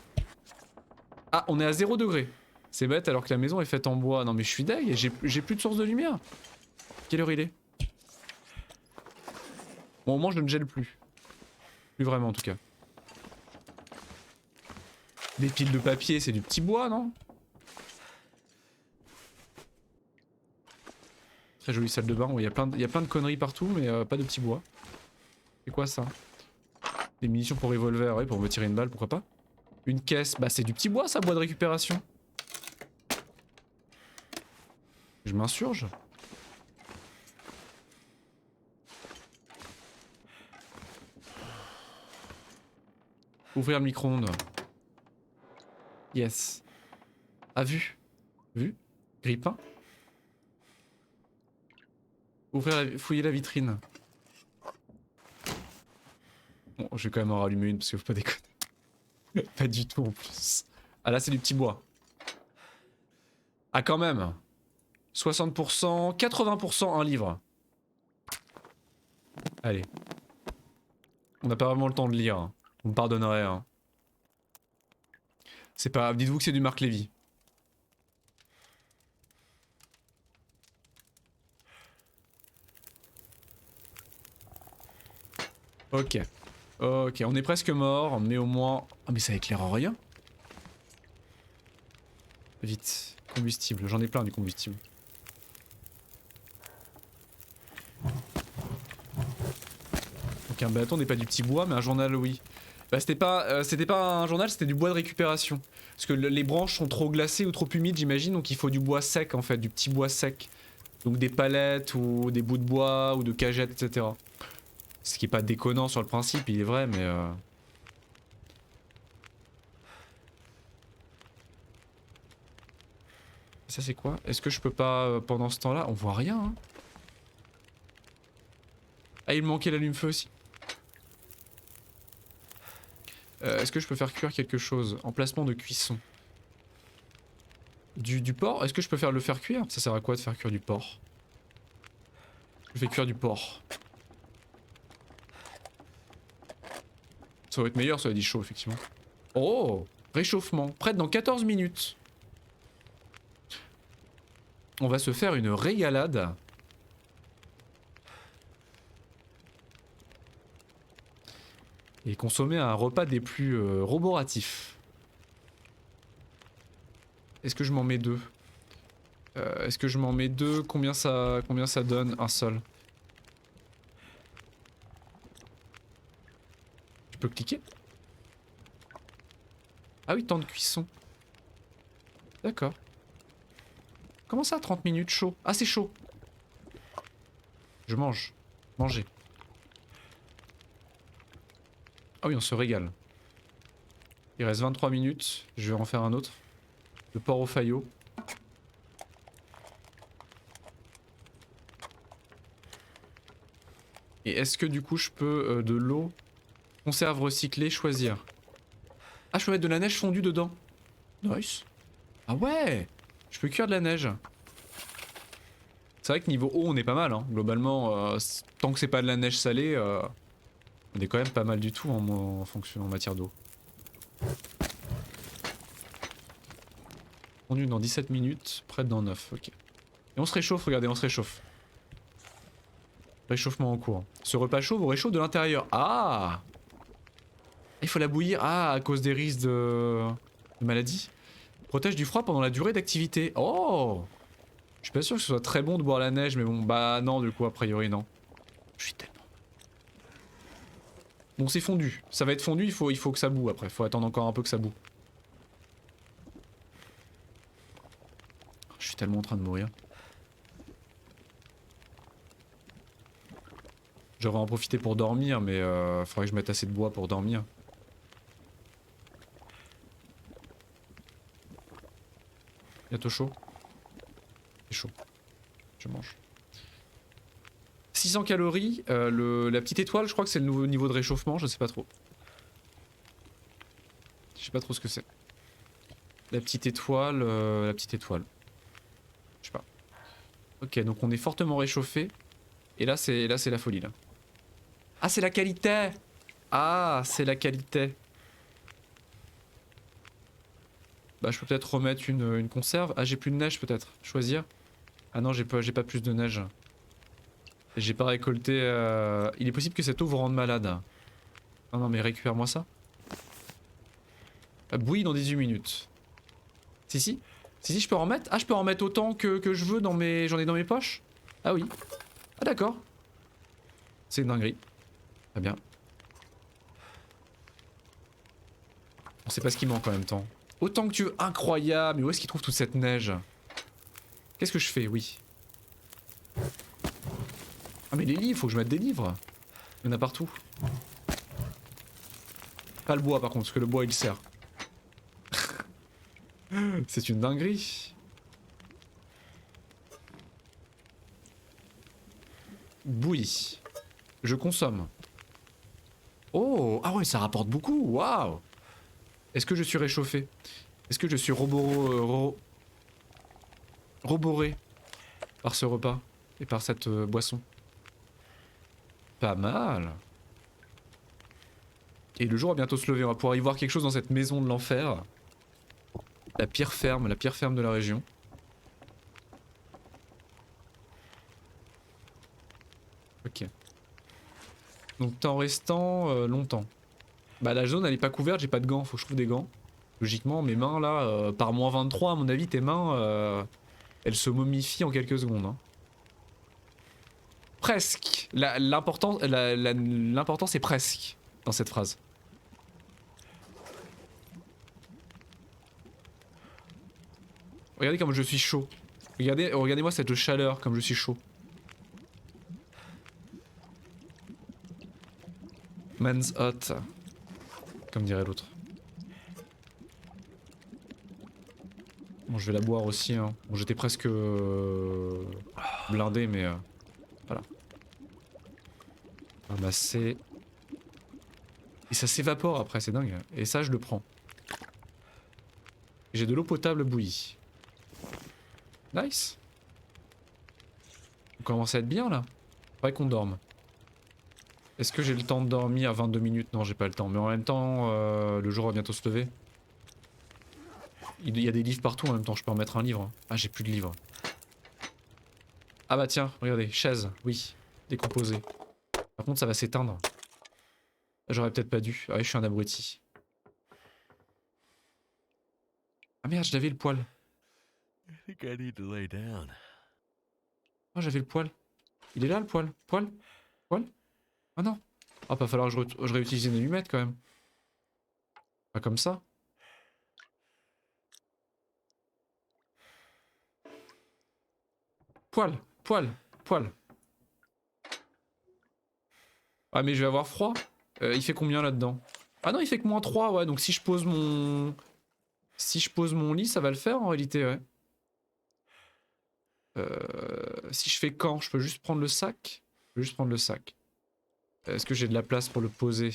Ah on est à 0 degré. C'est bête alors que la maison est faite en bois. Non mais je suis deg, j'ai plus de source de lumière. Quelle heure il est? Bon au moins je ne gèle plus. Plus vraiment en tout cas. Des piles de papier c'est du petit bois non? Très jolie salle de bain où il y a plein de conneries partout mais pas de petits bois. C'est quoi ça? Des munitions pour revolver, ouais pour me tirer une balle pourquoi pas. Une caisse, bah c'est du petit bois ça, bois de récupération. Je m'insurge. Ouvrir le micro-ondes. Yes. Ah vu. Vu. Grippin. Fouiller la vitrine. Bon, je vais quand même en rallumer une parce qu'il faut pas déconner. Pas du tout en plus. Ah là c'est du petit bois. Ah quand même. 60%, 80% un livre. Allez. On n'a pas vraiment le temps de lire. Hein. Vous me pardonnerez. Hein. C'est pas grave, dites-vous que c'est du Marc Lévy. Ok. Ok, on est presque mort, mais au moins... Ah mais ça éclaire en rien. Vite, combustible, j'en ai plein du combustible. Donc un bâton n'est pas du petit bois, mais un journal oui. Bah c'était pas un journal, c'était du bois de récupération. Parce que les branches sont trop glacées ou trop humides j'imagine, donc il faut du bois sec en fait, du petit bois sec. Donc des palettes ou des bouts de bois ou de cagettes, etc. Ce qui est pas déconnant sur le principe, il est vrai, mais... Ça c'est quoi? Est-ce que je peux pas, pendant ce temps-là, on voit rien hein. Ah il me manquait l'allume-feu aussi. Est-ce que je peux faire cuire quelque chose? Emplacement de cuisson. Du porc. Est-ce que je peux le faire cuire? Ça sert à quoi de faire cuire du porc? Je fais cuire du porc. Ça va être meilleur, ça va être chaud, effectivement. Oh! Réchauffement. Prête dans 14 minutes. On va se faire une régalade. Et consommer un repas des plus roboratifs. Est-ce que je m'en mets deux? Est-ce que je m'en mets deux? Combien ça donne un seul? Je peux cliquer? Ah oui, temps de cuisson. D'accord. Comment ça, 30 minutes chaud? Ah, c'est chaud. Je mange. Manger. Ah oui, on se régale. Il reste 23 minutes. Je vais en faire un autre. Le porc au faillot. Et est-ce que du coup je peux de l'eau, conserve recyclée, choisir? Ah, je peux mettre de la neige fondue dedans. Nice. Ah ouais, je peux cuire de la neige. C'est vrai que niveau eau on est pas mal hein. Globalement, tant que c'est pas de la neige salée, on est quand même pas mal du tout en fonction en matière d'eau. Fondue dans 17 minutes, prête dans 9, ok. Et on se réchauffe, regardez, on se réchauffe. Réchauffement en cours. Ce repas chaud vous réchauffe de l'intérieur. Ah! Il faut la bouillir. Ah, à cause des risques de maladie. Protège du froid pendant la durée d'activité. Oh! Je suis pas sûr que ce soit très bon de boire la neige, mais bon, bah non, du coup, a priori, non. Je suis tellement... Bon, c'est fondu. Ça va être fondu, il faut que ça boue après. Il faut attendre encore un peu que ça boue. Je suis tellement en train de mourir. J'aurais en profité pour dormir, mais faudrait que je mette assez de bois pour dormir. Bientôt chaud. C'est chaud. Je mange. 600 calories. La petite étoile, je crois que c'est le nouveau niveau de réchauffement, je sais pas trop. Je sais pas trop ce que c'est. La petite étoile, la petite étoile. Je sais pas. Ok, donc on est fortement réchauffé. Et là c'est la folie là. Ah, c'est la qualité! Ah, c'est la qualité. Bah, je peux peut-être remettre une conserve. Ah, j'ai plus de neige peut-être. Choisir. Ah non, j'ai pas plus de neige. J'ai pas récolté. Il est possible que cette eau vous rende malade. Non, non, mais récupère-moi ça. Bouillie dans 18 minutes. Si, je peux en mettre. Ah, je peux en mettre autant que je veux dans mes. J'en ai dans mes poches? Ah oui. Ah, d'accord. C'est une dinguerie. Très bien. On sait pas ce qui manque en même temps. Autant que tu veux. Incroyable. Mais où est-ce qu'il trouve toute cette neige? Qu'est-ce que je fais? Oui. Ah, mais les livres, faut que je mette des livres. Il y en a partout. Pas le bois par contre, parce que le bois il sert. C'est une dinguerie. Bouillie. Je consomme. Oh, ah ouais, ça rapporte beaucoup. Waouh. Est-ce que je suis réchauffé? Est-ce que je suis roboré par ce repas et par cette boisson? Pas mal. Et le jour va bientôt se lever. On va pouvoir y voir quelque chose dans cette maison de l'enfer. La pire ferme de la région. Ok. Donc temps restant longtemps. Bah la zone elle est pas couverte, j'ai pas de gants, faut que je trouve des gants. Logiquement mes mains là, par moins 23 à mon avis tes mains, elles se momifient en quelques secondes. Hein. Presque. L'important c'est presque dans cette phrase. Regardez comme je suis chaud. Regardez-moi cette chaleur comme je suis chaud. Man's hot. Comme dirait l'autre. Bon, je vais la boire aussi. Hein. Bon, j'étais presque blindé, mais voilà. Ramasser. Et ça s'évapore après, c'est dingue. Et ça, je le prends. J'ai de l'eau potable bouillie. Nice. On commence à être bien là. Faudrait qu'on dorme. Est-ce que j'ai le temps de dormir à 22 minutes? Non, j'ai pas le temps. Mais en même temps, le jour va bientôt se lever. Il y a des livres partout en même temps. Je peux en mettre un livre. Ah, j'ai plus de livres. Ah bah tiens, regardez. Chaise. Oui. Décomposée. Par contre, ça va s'éteindre. J'aurais peut-être pas dû. Ah ouais, je suis un abruti. Ah merde, j'avais le poil. I think I need to lay down. Oh, j'avais le poil. Il est là le poil. Poil? Poil? Ah non. Ah, va falloir que je réutilise une allumette quand même. Pas comme ça. Poil, poil, poil. Ah mais je vais avoir froid. Il fait combien là-dedans? Ah non, il fait que -3, ouais. Donc si je pose mon... Si je pose mon lit, ça va le faire en réalité, ouais. Si je fais quand? Je peux juste prendre le sac? Je peux juste prendre le sac. Est-ce que j'ai de la place pour le poser?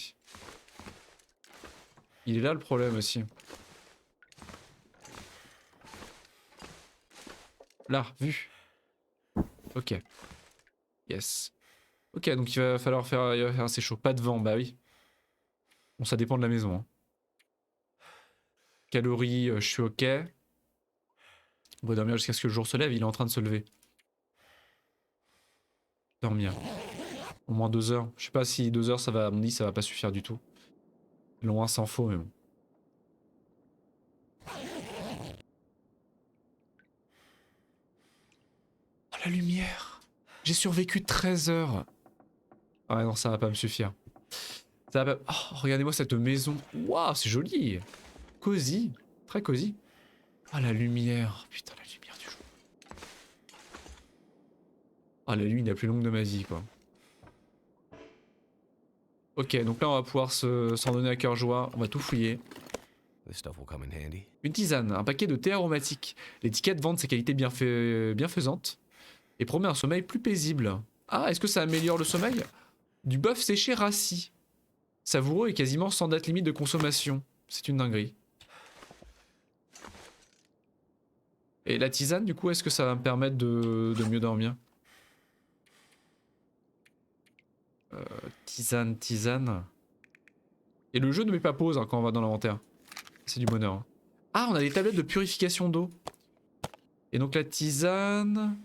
Il est là le problème aussi. Là, vu. Ok. Yes. Ok, donc il va falloir faire, il va faire assez chaud. Pas de vent, bah oui. Bon, ça dépend de la maison. Hein. Calories, je suis ok. On va dormir jusqu'à ce que le jour se lève. Il est en train de se lever. Dormir. Au moins 2 heures. Je sais pas si 2 heures, ça va, à mon avis, ça va pas suffire du tout. Loin s'en faut, mais bon. Oh, la lumière. J'ai survécu 13 heures. Ah ouais, non, ça va pas me suffire. Ça va pas... Oh, regardez-moi cette maison. Waouh, c'est joli. Cosy. Très cosy. Ah, la lumière. Putain, la lumière du jour. Ah, la nuit la plus longue de ma vie, quoi. Ok, donc là, on va pouvoir s'en donner à cœur joie. On va tout fouiller. This stuff will come in handy. Une tisane, un paquet de thé aromatique. L'étiquette vante ses qualités bienfaisantes et promet un sommeil plus paisible. Ah, est-ce que ça améliore le sommeil? Du bœuf séché rassis. Savoureux et quasiment sans date limite de consommation. C'est une dinguerie. Et la tisane, du coup, est-ce que ça va me permettre de mieux dormir? Tisane, tisane. Et le jeu ne met pas pause hein, quand on va dans l'inventaire. C'est du bonheur. Hein. Ah, on a des tablettes de purification d'eau. Et donc la tisane...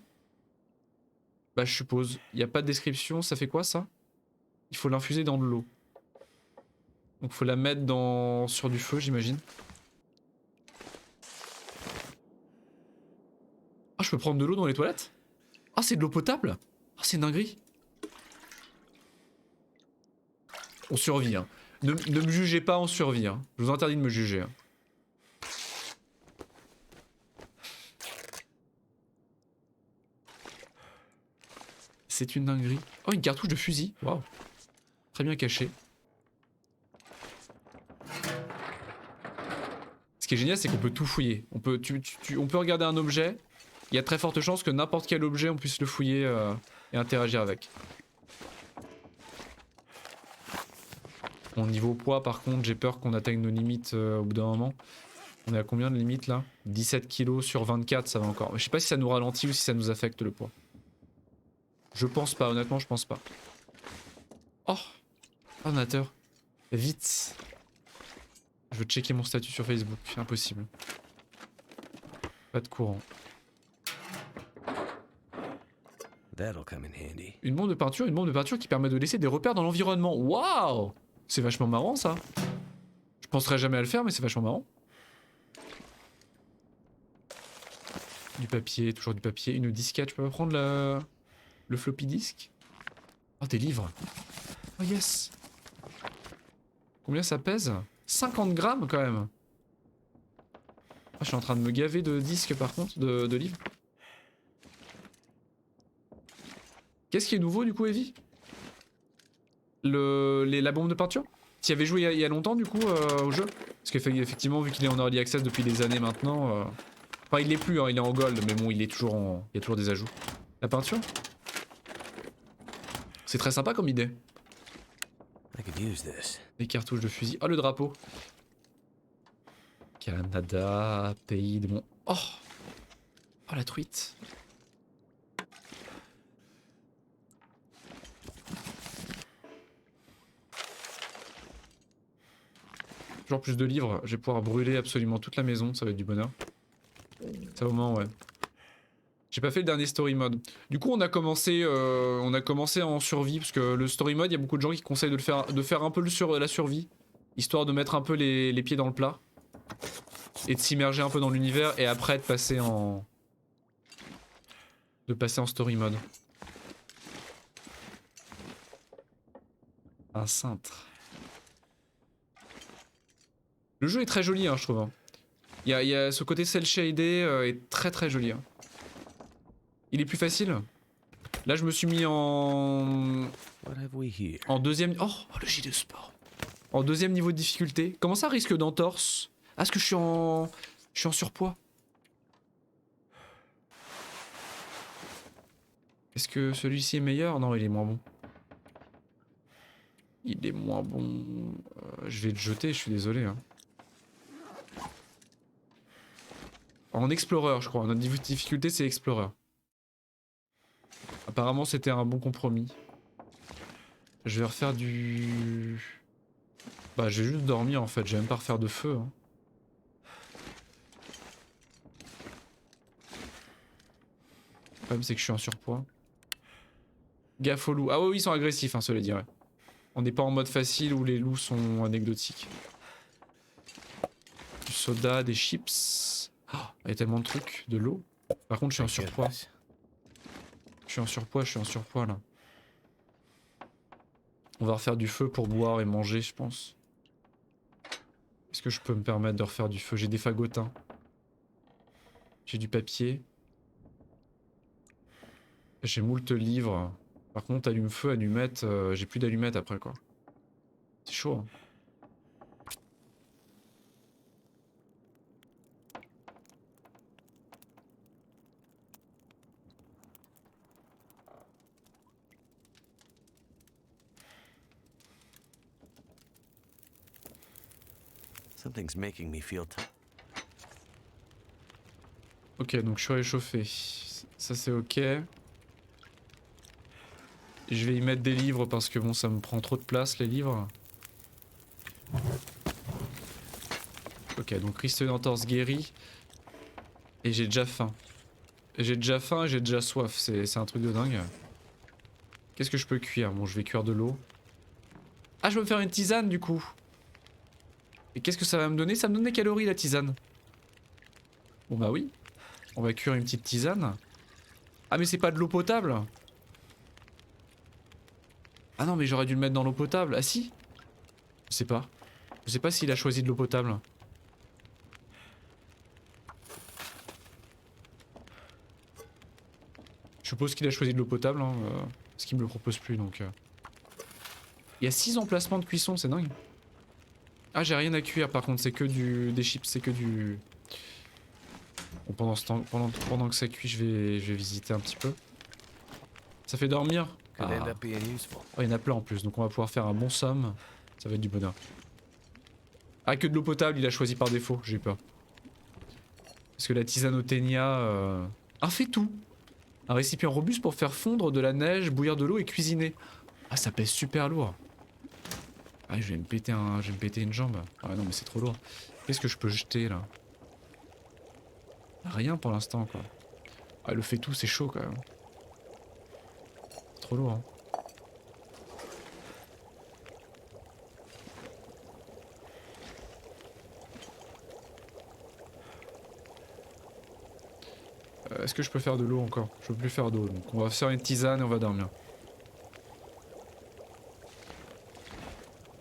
Bah je suppose. Il n'y a pas de description. Ça fait quoi ça? Il faut l'infuser dans de l'eau. Donc faut la mettre sur du feu j'imagine. Ah je peux prendre de l'eau dans les toilettes? Ah c'est de l'eau potable? Ah c'est une dinguerie. On survit hein. Ne me jugez pas, on survit hein. Je vous interdis de me juger. Hein. C'est une dinguerie. Oh une cartouche de fusil. Waouh. Très bien caché. Ce qui est génial c'est qu'on peut tout fouiller. On peut regarder un objet. Il y a très forte chance que n'importe quel objet on puisse le fouiller et interagir avec. Bon, niveau poids, par contre, j'ai peur qu'on atteigne nos limites au bout d'un moment. On est à combien de limites là? 17 kg sur 24, ça va encore. Je sais pas si ça nous ralentit ou si ça nous affecte le poids. Je pense pas, honnêtement, je pense pas. Oh! Ordinateur. Vite! Je veux checker mon statut sur Facebook. Impossible. Pas de courant. That'll come in handy. Une bombe de peinture qui permet de laisser des repères dans l'environnement. Waouh! C'est vachement marrant ça. Je penserais jamais à le faire, mais c'est vachement marrant. Du papier, toujours du papier. Une disquette, je peux pas prendre le floppy disk? Oh, des livres. Oh yes! Combien ça pèse? 50 grammes quand même. Ah, je suis en train de me gaver de disques par contre, de livres. Qu'est-ce qui est nouveau du coup, Evie? La bombe de peinture? Tu y avais joué il y a longtemps du coup au jeu? Parce qu'effectivement, vu qu'il est en early access depuis des années maintenant. Enfin, il l'est plus, hein, il est en gold, mais bon, il y a toujours des ajouts. La peinture? C'est très sympa comme idée. I could use this. Les cartouches de fusil. Oh, le drapeau. Canada, pays de mon. Oh! Oh la truite. Toujours plus de livres, je vais pouvoir brûler absolument toute la maison, ça va être du bonheur. Ça au moins ouais. J'ai pas fait le dernier story mode. Du coup on a commencé en survie, parce que le story mode, il y a beaucoup de gens qui conseillent de faire un peu la survie, histoire de mettre un peu les pieds dans le plat. Et de s'immerger un peu dans l'univers, et après de passer en story mode. Un cintre. Le jeu est très joli, hein, je trouve. Il y a ce côté cel shaded est très très joli. Hein. Il est plus facile. Là, je me suis mis en What have we here? en deuxième. Oh, le J de sport. En deuxième niveau de difficulté. Comment ça risque d'entorse? Ah, est-ce que je suis en surpoids? Est-ce que celui-ci est meilleur? Non, il est moins bon. Il est moins bon. Je vais le jeter, je suis désolé. Hein. En Explorer, je crois. Notre difficulté, c'est Explorer. Apparemment, c'était un bon compromis. Je vais refaire du... Bah, je vais juste dormir, en fait. Je vais même pas refaire de feu. Hein. Le problème, c'est que je suis en surpoids. Gaffe aux loups. Ah oui, ils sont agressifs, hein, cela dit, ouais. On n'est pas en mode facile où les loups sont anecdotiques. Du soda, des chips. Oh, il y a tellement de trucs. De l'eau. Par contre, je suis en surpoids. Je suis en surpoids là. On va refaire du feu pour boire et manger, je pense. Est-ce que je peux me permettre de refaire du feu? J'ai des fagotins. J'ai du papier. J'ai moult livres. Par contre, allume-feu, allumette, j'ai plus d'allumettes après quoi. C'est chaud. Hein. Something's making me feel Ok, donc je suis réchauffé. Ça c'est ok. Je vais y mettre des livres parce que bon, ça me prend trop de place les livres. Ok, donc risque d'entorse guéri. Et j'ai déjà faim. J'ai déjà faim et j'ai déjà soif. C'est un truc de dingue. Qu'est-ce que je peux cuire? Bon, je vais cuire de l'eau. Ah, je peux me faire une tisane du coup. Et qu'est-ce que ça va me donner? Ça me donne des calories la tisane. Bon bah oui. On va cuire une petite tisane. Ah mais c'est pas de l'eau potable. Ah non mais j'aurais dû le mettre dans l'eau potable. Ah si? Je sais pas. Je sais pas s'il a choisi de l'eau potable. Je suppose qu'il a choisi de l'eau potable, hein, parce qu'il me le propose plus donc. Il y a 6 emplacements de cuisson, c'est dingue. Ah j'ai rien à cuire par contre, c'est que des chips, c'est que du... Bon, pendant ce temps, pendant que ça cuit, je vais visiter un petit peu. Ça fait dormir. Ah. Oh, il y en a plein en plus, donc on va pouvoir faire un bon somme. Ça va être du bonheur. Ah, que de l'eau potable, il a choisi par défaut, j'ai eu peur. Parce que la tisane au ténia... Ah, fait tout. Un récipient robuste pour faire fondre de la neige, bouillir de l'eau et cuisiner. Ah, ça pèse super lourd. Ah, je vais me péter une jambe. Ah non, mais c'est trop lourd. Qu'est-ce que je peux jeter là? Rien pour l'instant quoi. Ah, le fait tout, c'est chaud quand même. C'est trop lourd. Hein. Est-ce que je peux faire de l'eau encore? Je peux plus faire d'eau, donc on va faire une tisane et on va dormir.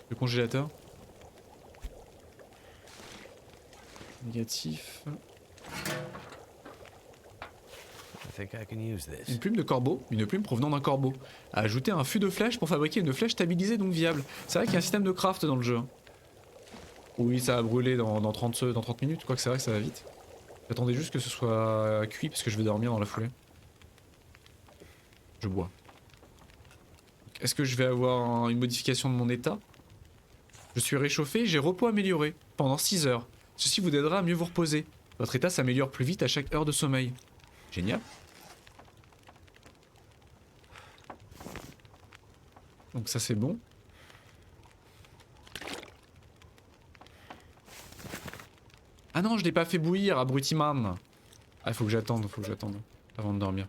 Le congélateur. Négatif. Une plume de corbeau, une plume provenant d'un corbeau. A ajouté un fût de flèche pour fabriquer une flèche stabilisée donc viable. C'est vrai qu'il y a un système de craft dans le jeu. Oui, ça va brûler dans 30 minutes, quoique c'est vrai que ça va vite. J'attendais juste que ce soit cuit parce que je vais dormir dans la foulée. Je bois. Est-ce que je vais avoir une modification de mon état? Je suis réchauffé, j'ai repos amélioré pendant 6 heures. Ceci vous aidera à mieux vous reposer. Votre état s'améliore plus vite à chaque heure de sommeil. Génial. Donc ça c'est bon. Ah non, je l'ai pas fait bouillir, abruti-man. Ah, il faut que j'attende avant de dormir.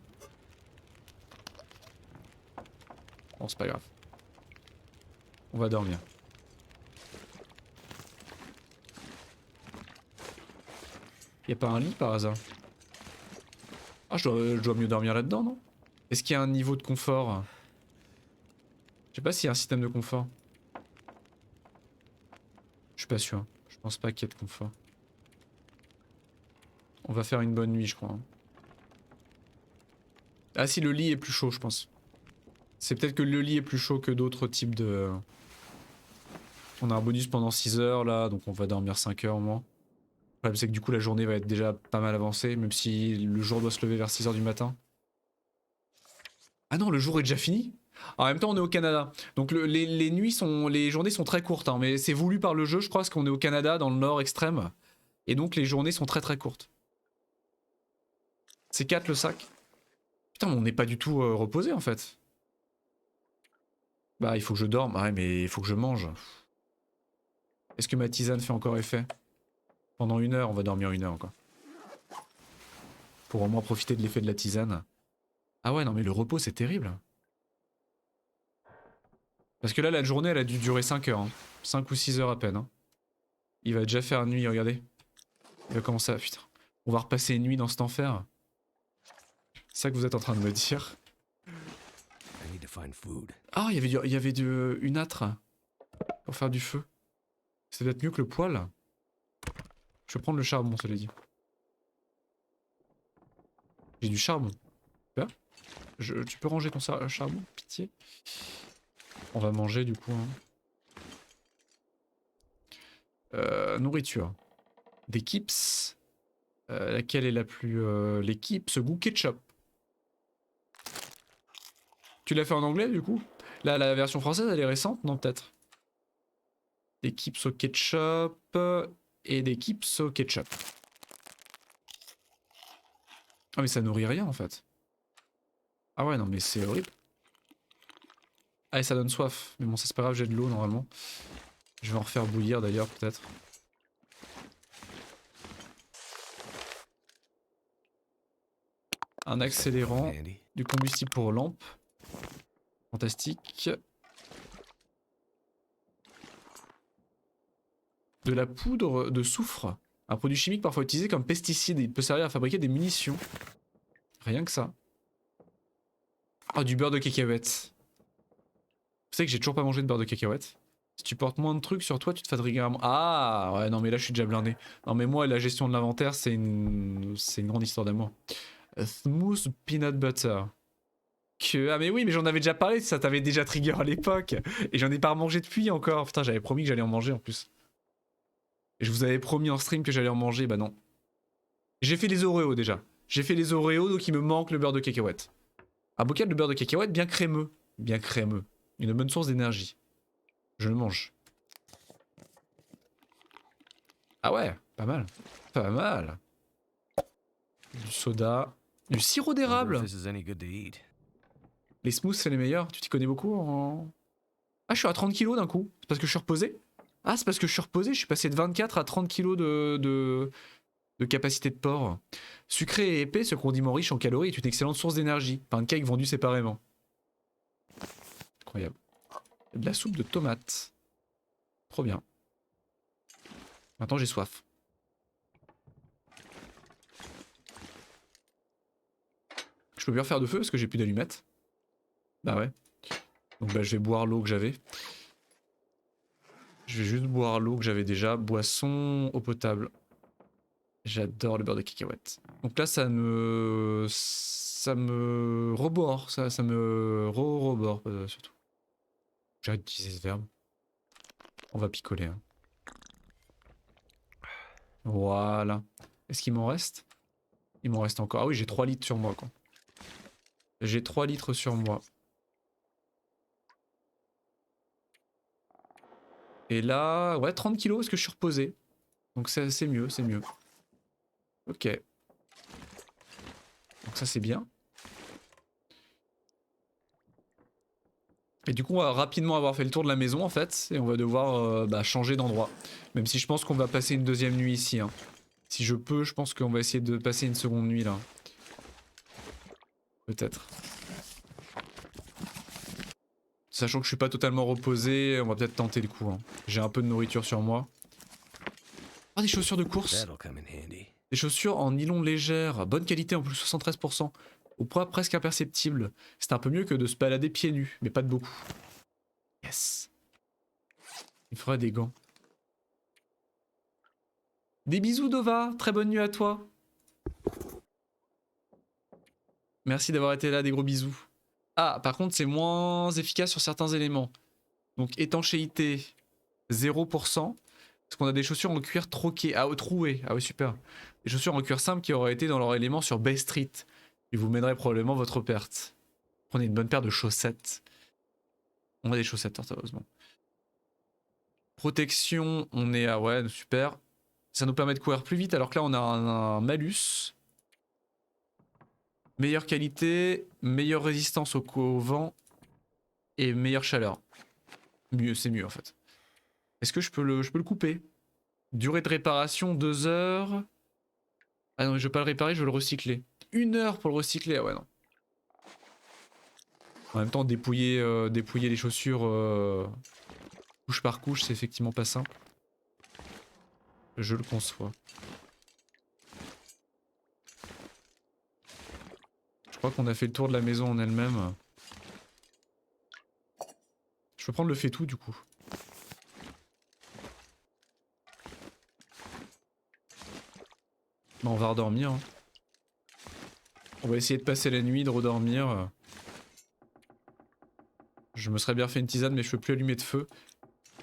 Bon, c'est pas grave. On va dormir. Y'a pas un lit par hasard? Ah, je dois mieux dormir là-dedans, non? Est-ce qu'il y a un niveau de confort? Je sais pas s'il y a un système de confort. Je suis pas sûr. Je pense pas qu'il y ait de confort. On va faire une bonne nuit, je crois. Hein. Ah si, le lit est plus chaud, je pense. C'est peut-être que le lit est plus chaud que d'autres types de... On a un bonus pendant 6 heures là, donc on va dormir 5 heures au moins. Le problème c'est que du coup la journée va être déjà pas mal avancée, même si le jour doit se lever vers 6 heures du matin. Ah non, le jour est déjà fini? En même temps on est au Canada, donc les nuits sont... les journées sont très courtes, hein, mais c'est voulu par le jeu je crois, parce qu'on est au Canada, dans le nord extrême. Et donc les journées sont très très courtes. C'est 4 le sac. Putain, mais on n'est pas du tout reposé en fait. Bah il faut que je dorme, ouais mais il faut que je mange. Est-ce que ma tisane fait encore effet? Pendant 1 heure, on va dormir 1 heure encore. Pour au moins profiter de l'effet de la tisane. Ah ouais non mais le repos c'est terrible. Parce que là la journée elle a dû durer 5 heures. Hein. 5 ou 6 heures à peine. Hein. Il va déjà faire nuit, regardez. Il va commencer à... Putain. On va repasser une nuit dans cet enfer. C'est ça que vous êtes en train de me dire. I need to find food. Ah, il y avait une âtre pour faire du feu. C'est peut-être mieux que le poêle. Je vais prendre le charbon, cela dit. J'ai du charbon. Super. Tu peux ranger ton charbon, pitié. On va manger du coup. Hein. Nourriture. Des kips. Laquelle est la plus... les kips goût ketchup. Tu l'as fait en anglais du coup? Là, la version française, elle est récente? Non, peut-être. Des kips au ketchup et des kips au ketchup. Ah mais ça nourrit rien en fait. Ah ouais non mais c'est horrible. Ah et ça donne soif. Mais bon ça c'est pas grave, j'ai de l'eau normalement. Je vais en refaire bouillir d'ailleurs peut-être. Un accélérant. Handy. Du combustible pour lampe. Fantastique. De la poudre de soufre. Un produit chimique parfois utilisé comme pesticide. Il peut servir à fabriquer des munitions. Rien que ça. Ah, du beurre de cacahuète. Tu sais que j'ai toujours pas mangé de beurre de cacahuète. Si tu portes moins de trucs sur toi, tu te fatigues à... Ah, ouais, non, mais là, je suis déjà blindé. Non, mais moi, la gestion de l'inventaire, c'est une grande histoire d'amour. Smooth peanut butter. Ah, mais oui, mais j'en avais déjà parlé, ça t'avait déjà trigger à l'époque. Et j'en ai pas remangé depuis encore. Putain, j'avais promis que j'allais en manger en plus. Et je vous avais promis en stream que j'allais en manger, bah non. J'ai fait les Oreos déjà. J'ai fait les Oreos, donc il me manque le beurre de cacahuète. Un bocal de beurre de cacahuète bien crémeux. Bien crémeux. Une bonne source d'énergie. Je le mange. Ah ouais, pas mal. Pas mal. Du soda. Du sirop Wonder d'érable. if this is any good to eat. Les smooths, c'est les meilleurs. Tu t'y connais beaucoup en... Ah, je suis à 30 kilos d'un coup. C'est parce que je suis reposé? Ah, c'est parce que je suis reposé. Je suis passé de 24 à 30 kilos de capacité de port. Sucré et épais, ce condiment riche en calories est une excellente source d'énergie. Pancake vendu séparément. Incroyable. De la soupe de tomates. Trop bien. Maintenant j'ai soif. Je peux bien faire de feu parce que j'ai plus d'allumettes. Bah ouais. Donc bah je vais boire l'eau que j'avais. Je vais juste boire l'eau que j'avais déjà. Boisson, eau potable. J'adore le beurre de cacahuète. Donc là ça me rebord. Ça me rebord surtout. J'arrête d'utiliser ce verbe. On va picoler. Hein. Voilà. Est-ce qu'il m'en reste? Il m'en reste encore. Ah oui, j'ai 3 litres sur moi, quoi. J'ai 3 litres sur moi. Et là, ouais, 30 kilos parce que je suis reposé. Donc c'est mieux, c'est mieux. Ok. Donc Donc ça c'est bien. Et du coup on va rapidement avoir fait le tour de la maison en fait. Et on va devoir changer d'endroit. Même si je pense qu'on va passer une deuxième nuit ici. Hein. Si je peux, je pense qu'on va essayer de passer une seconde nuit là. Peut-être. Sachant que je suis pas totalement reposé, on va peut-être tenter le coup. Hein. J'ai un peu de nourriture sur moi. Ah, des chaussures de course. That'll come in handy. Des chaussures en nylon légère, bonne qualité en plus 73%. Au poids presque imperceptible. C'est un peu mieux que de se balader pieds nus, mais pas de beaucoup. Yes. Il faudrait des gants. Des bisous Dova, très bonne nuit à toi. Merci d'avoir été là, des gros bisous. Ah, par contre c'est moins efficace sur certains éléments. Donc étanchéité 0%. Parce qu'on a des chaussures en cuir troquées, trouées. Ah oui super. Des chaussures en cuir simple qui auraient été dans leur élément sur Bay Street. Et vous mènerez probablement votre perte. Prenez une bonne paire de chaussettes. On a des chaussettes heureusement. Protection, on est à ouais super. Ça nous permet de courir plus vite alors que là on a un malus. Meilleure qualité, meilleure résistance au vent et meilleure chaleur. Mieux, c'est mieux en fait. Est-ce que je peux le couper? Durée de réparation 2 heures. Ah non, je veux pas le réparer, je veux le recycler. 1 heure pour le recycler, ah ouais non. En même temps, dépouiller les chaussures couche par couche, c'est effectivement pas simple. Je le conçois. Je crois qu'on a fait le tour de la maison en elle-même. Je peux prendre le fait-tout du coup. Bon, on va redormir. Hein. On va essayer de passer la nuit, de redormir. Je me serais bien fait une tisane mais je peux plus allumer de feu.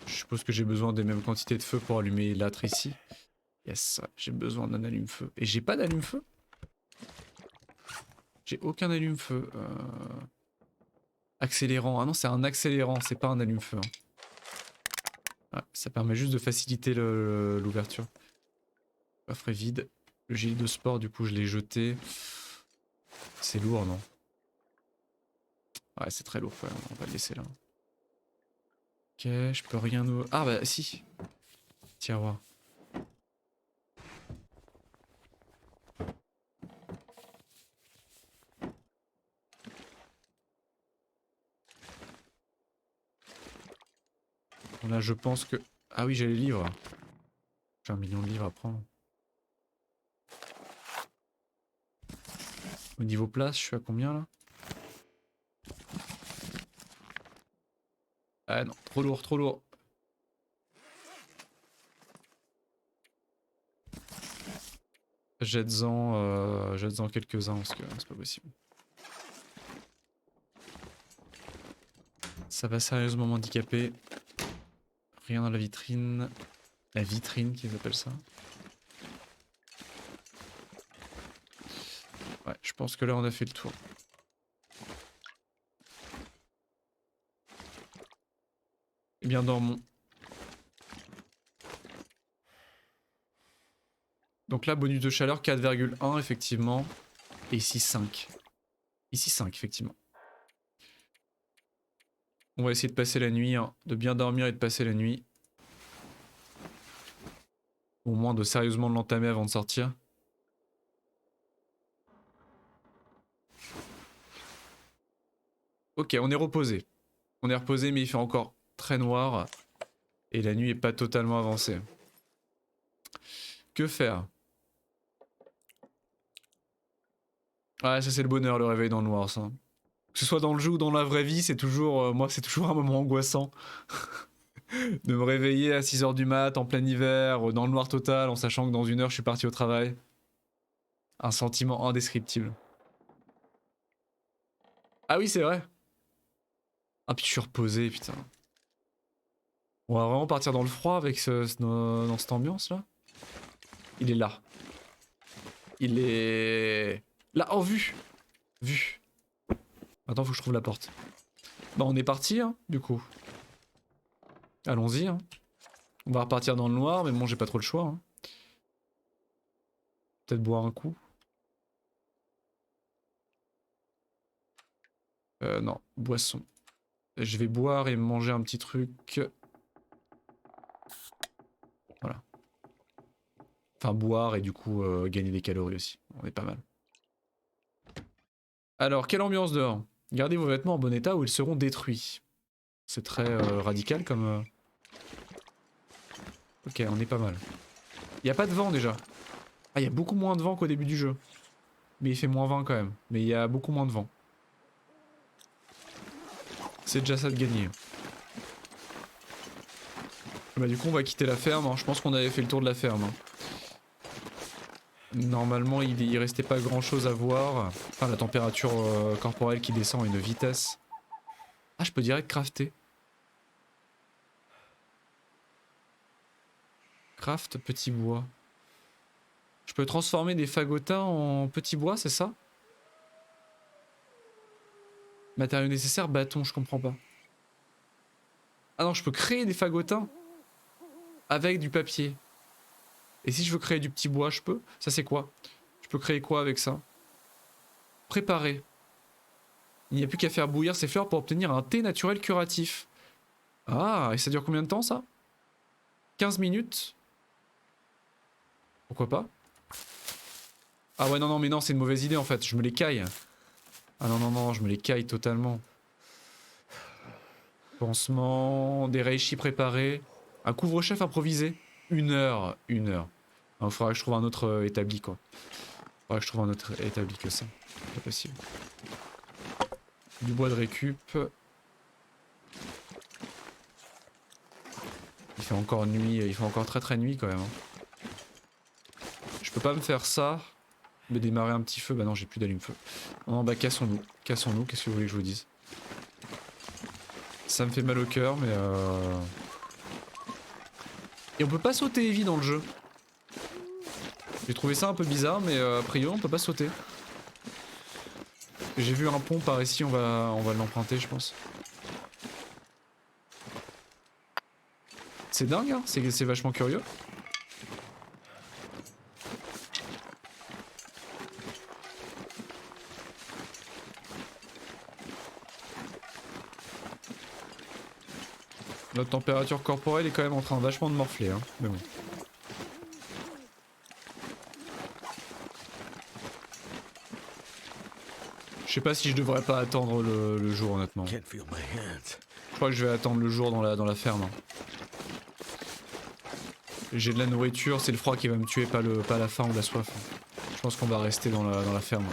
Je suppose que j'ai besoin des mêmes quantités de feu pour allumer l'âtre ici. Yes, j'ai besoin d'un allume-feu. Et j'ai pas d'allume-feu? J'ai aucun allume-feu. Accélérant. Ah non, c'est un accélérant, c'est pas un allume-feu. Hein. Ouais, ça permet juste de faciliter l'ouverture. Coffre est vide. Le gilet de sport, du coup, je l'ai jeté. C'est lourd, non? Ouais, c'est très lourd, ouais, on va le laisser là. Ok, je peux rien... Ah bah si. Tiroir. Là, je pense que... Ah oui, j'ai les livres. J'ai 1 million de livres à prendre. Au niveau place, je suis à combien là? Ah non, trop lourd, trop lourd. Jette-en quelques-uns parce que c'est pas possible. Ça va sérieusement m'handicaper. Rien dans la vitrine. La vitrine qu'ils appellent ça. Ouais, je pense que là on a fait le tour. Eh bien dormons. Donc là bonus de chaleur 4,1 effectivement. Et ici 5. Ici 5 effectivement. On va essayer de passer la nuit, hein, de bien dormir et de passer la nuit. Au moins de sérieusement l'entamer avant de sortir. Ok, on est reposé. On est reposé mais il fait encore très noir. Et la nuit est pas totalement avancée. Que faire? Ouais, ça c'est le bonheur, le réveil dans le noir, ça. Que ce soit dans le jeu ou dans la vraie vie, c'est toujours... moi, c'est toujours un moment angoissant. De me réveiller à 6 h du mat, en plein hiver, dans le noir total, en sachant que dans 1 heure, je suis parti au travail. Un sentiment indescriptible. Ah oui, c'est vrai. Ah, puis je suis reposé, putain. On va vraiment partir dans le froid avec dans cette ambiance-là. Il est là. Il est... Là, en vue. Vue. Attends, faut que je trouve la porte. Bah, on est parti, hein, du coup. Allons-y, hein. On va repartir dans le noir, mais bon, j'ai pas trop le choix. Hein. Peut-être boire un coup. Non, boisson. Je vais boire et manger un petit truc. Voilà. Enfin, boire et du coup gagner des calories aussi. On est pas mal. Alors, quelle ambiance dehors? Gardez vos vêtements en bon état ou ils seront détruits. C'est très radical comme... Ok, on est pas mal. Il n'y a pas de vent déjà. Ah, il y a beaucoup moins de vent qu'au début du jeu. Mais il fait moins 20 quand même. Mais il y a beaucoup moins de vent. C'est déjà ça de gagner. Bah du coup on va quitter la ferme, hein. Je pense qu'on avait fait le tour de la ferme. Hein. Normalement il restait pas grand chose à voir. Enfin la température corporelle qui descend à une vitesse. Ah je peux direct crafter. Craft petit bois. Je peux transformer des fagotins en petits bois, c'est ça? Matériaux nécessaires, bâton, je comprends pas. Ah non, je peux créer des fagotins avec du papier. Et si je veux créer du petit bois, je peux? Ça c'est quoi? Je peux créer quoi avec ça? Préparer. Il n'y a plus qu'à faire bouillir ces fleurs pour obtenir un thé naturel curatif. Ah, et ça dure combien de temps ça? 15 minutes? Pourquoi pas? Ah ouais non non mais non c'est une mauvaise idée en fait, je me les caille. Ah non non non, je me les caille totalement. Pansement, des reishi préparés, un couvre-chef improvisé. 1 heure, 1 heure. Il faudra que je trouve un autre établi quoi. Faudra que je trouve un autre établi que ça. Pas possible. Du bois de récup. Il fait encore nuit, il fait encore très nuit quand même. Hein. Je peux pas me faire ça. Me démarrer un petit feu, bah non j'ai plus d'allume-feu. Non bah cassons-nous, cassons-nous, qu'est-ce que vous voulez que je vous dise? Ça me fait mal au cœur mais Et on peut pas sauter Evie dans le jeu. J'ai trouvé ça un peu bizarre mais a priori on peut pas sauter. J'ai vu un pont par ici, on va l'emprunter je pense. C'est dingue hein, c'est vachement curieux. Notre température corporelle est quand même en train vachement de morfler, hein. Mais bon. Je sais pas si je devrais pas attendre le jour honnêtement. Je crois que je vais attendre le jour dans la ferme. Hein. J'ai de la nourriture, c'est le froid qui va me tuer, pas la faim ou la soif. Je pense qu'on va rester dans la ferme.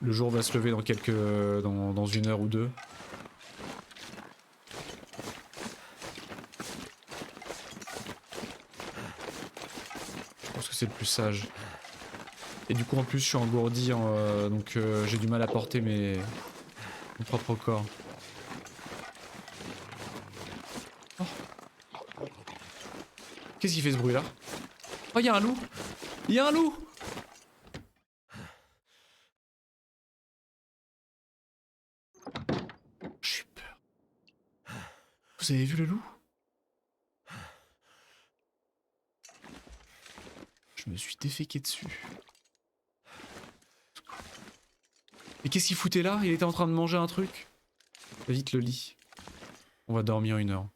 Le jour va se lever dans dans 1 heure ou 2. C'est le plus sage. Et du coup en plus je suis engourdi donc j'ai du mal à porter mon propre corps. Oh. Qu'est-ce qui fait ce bruit là? Oh y'a un loup! Y'a un loup! J'ai eu peur. Vous avez vu le loup? Je me suis déféqué dessus. Mais qu'est-ce qu'il foutait là? Il était en train de manger un truc? Vite le lit. On va dormir 1 heure.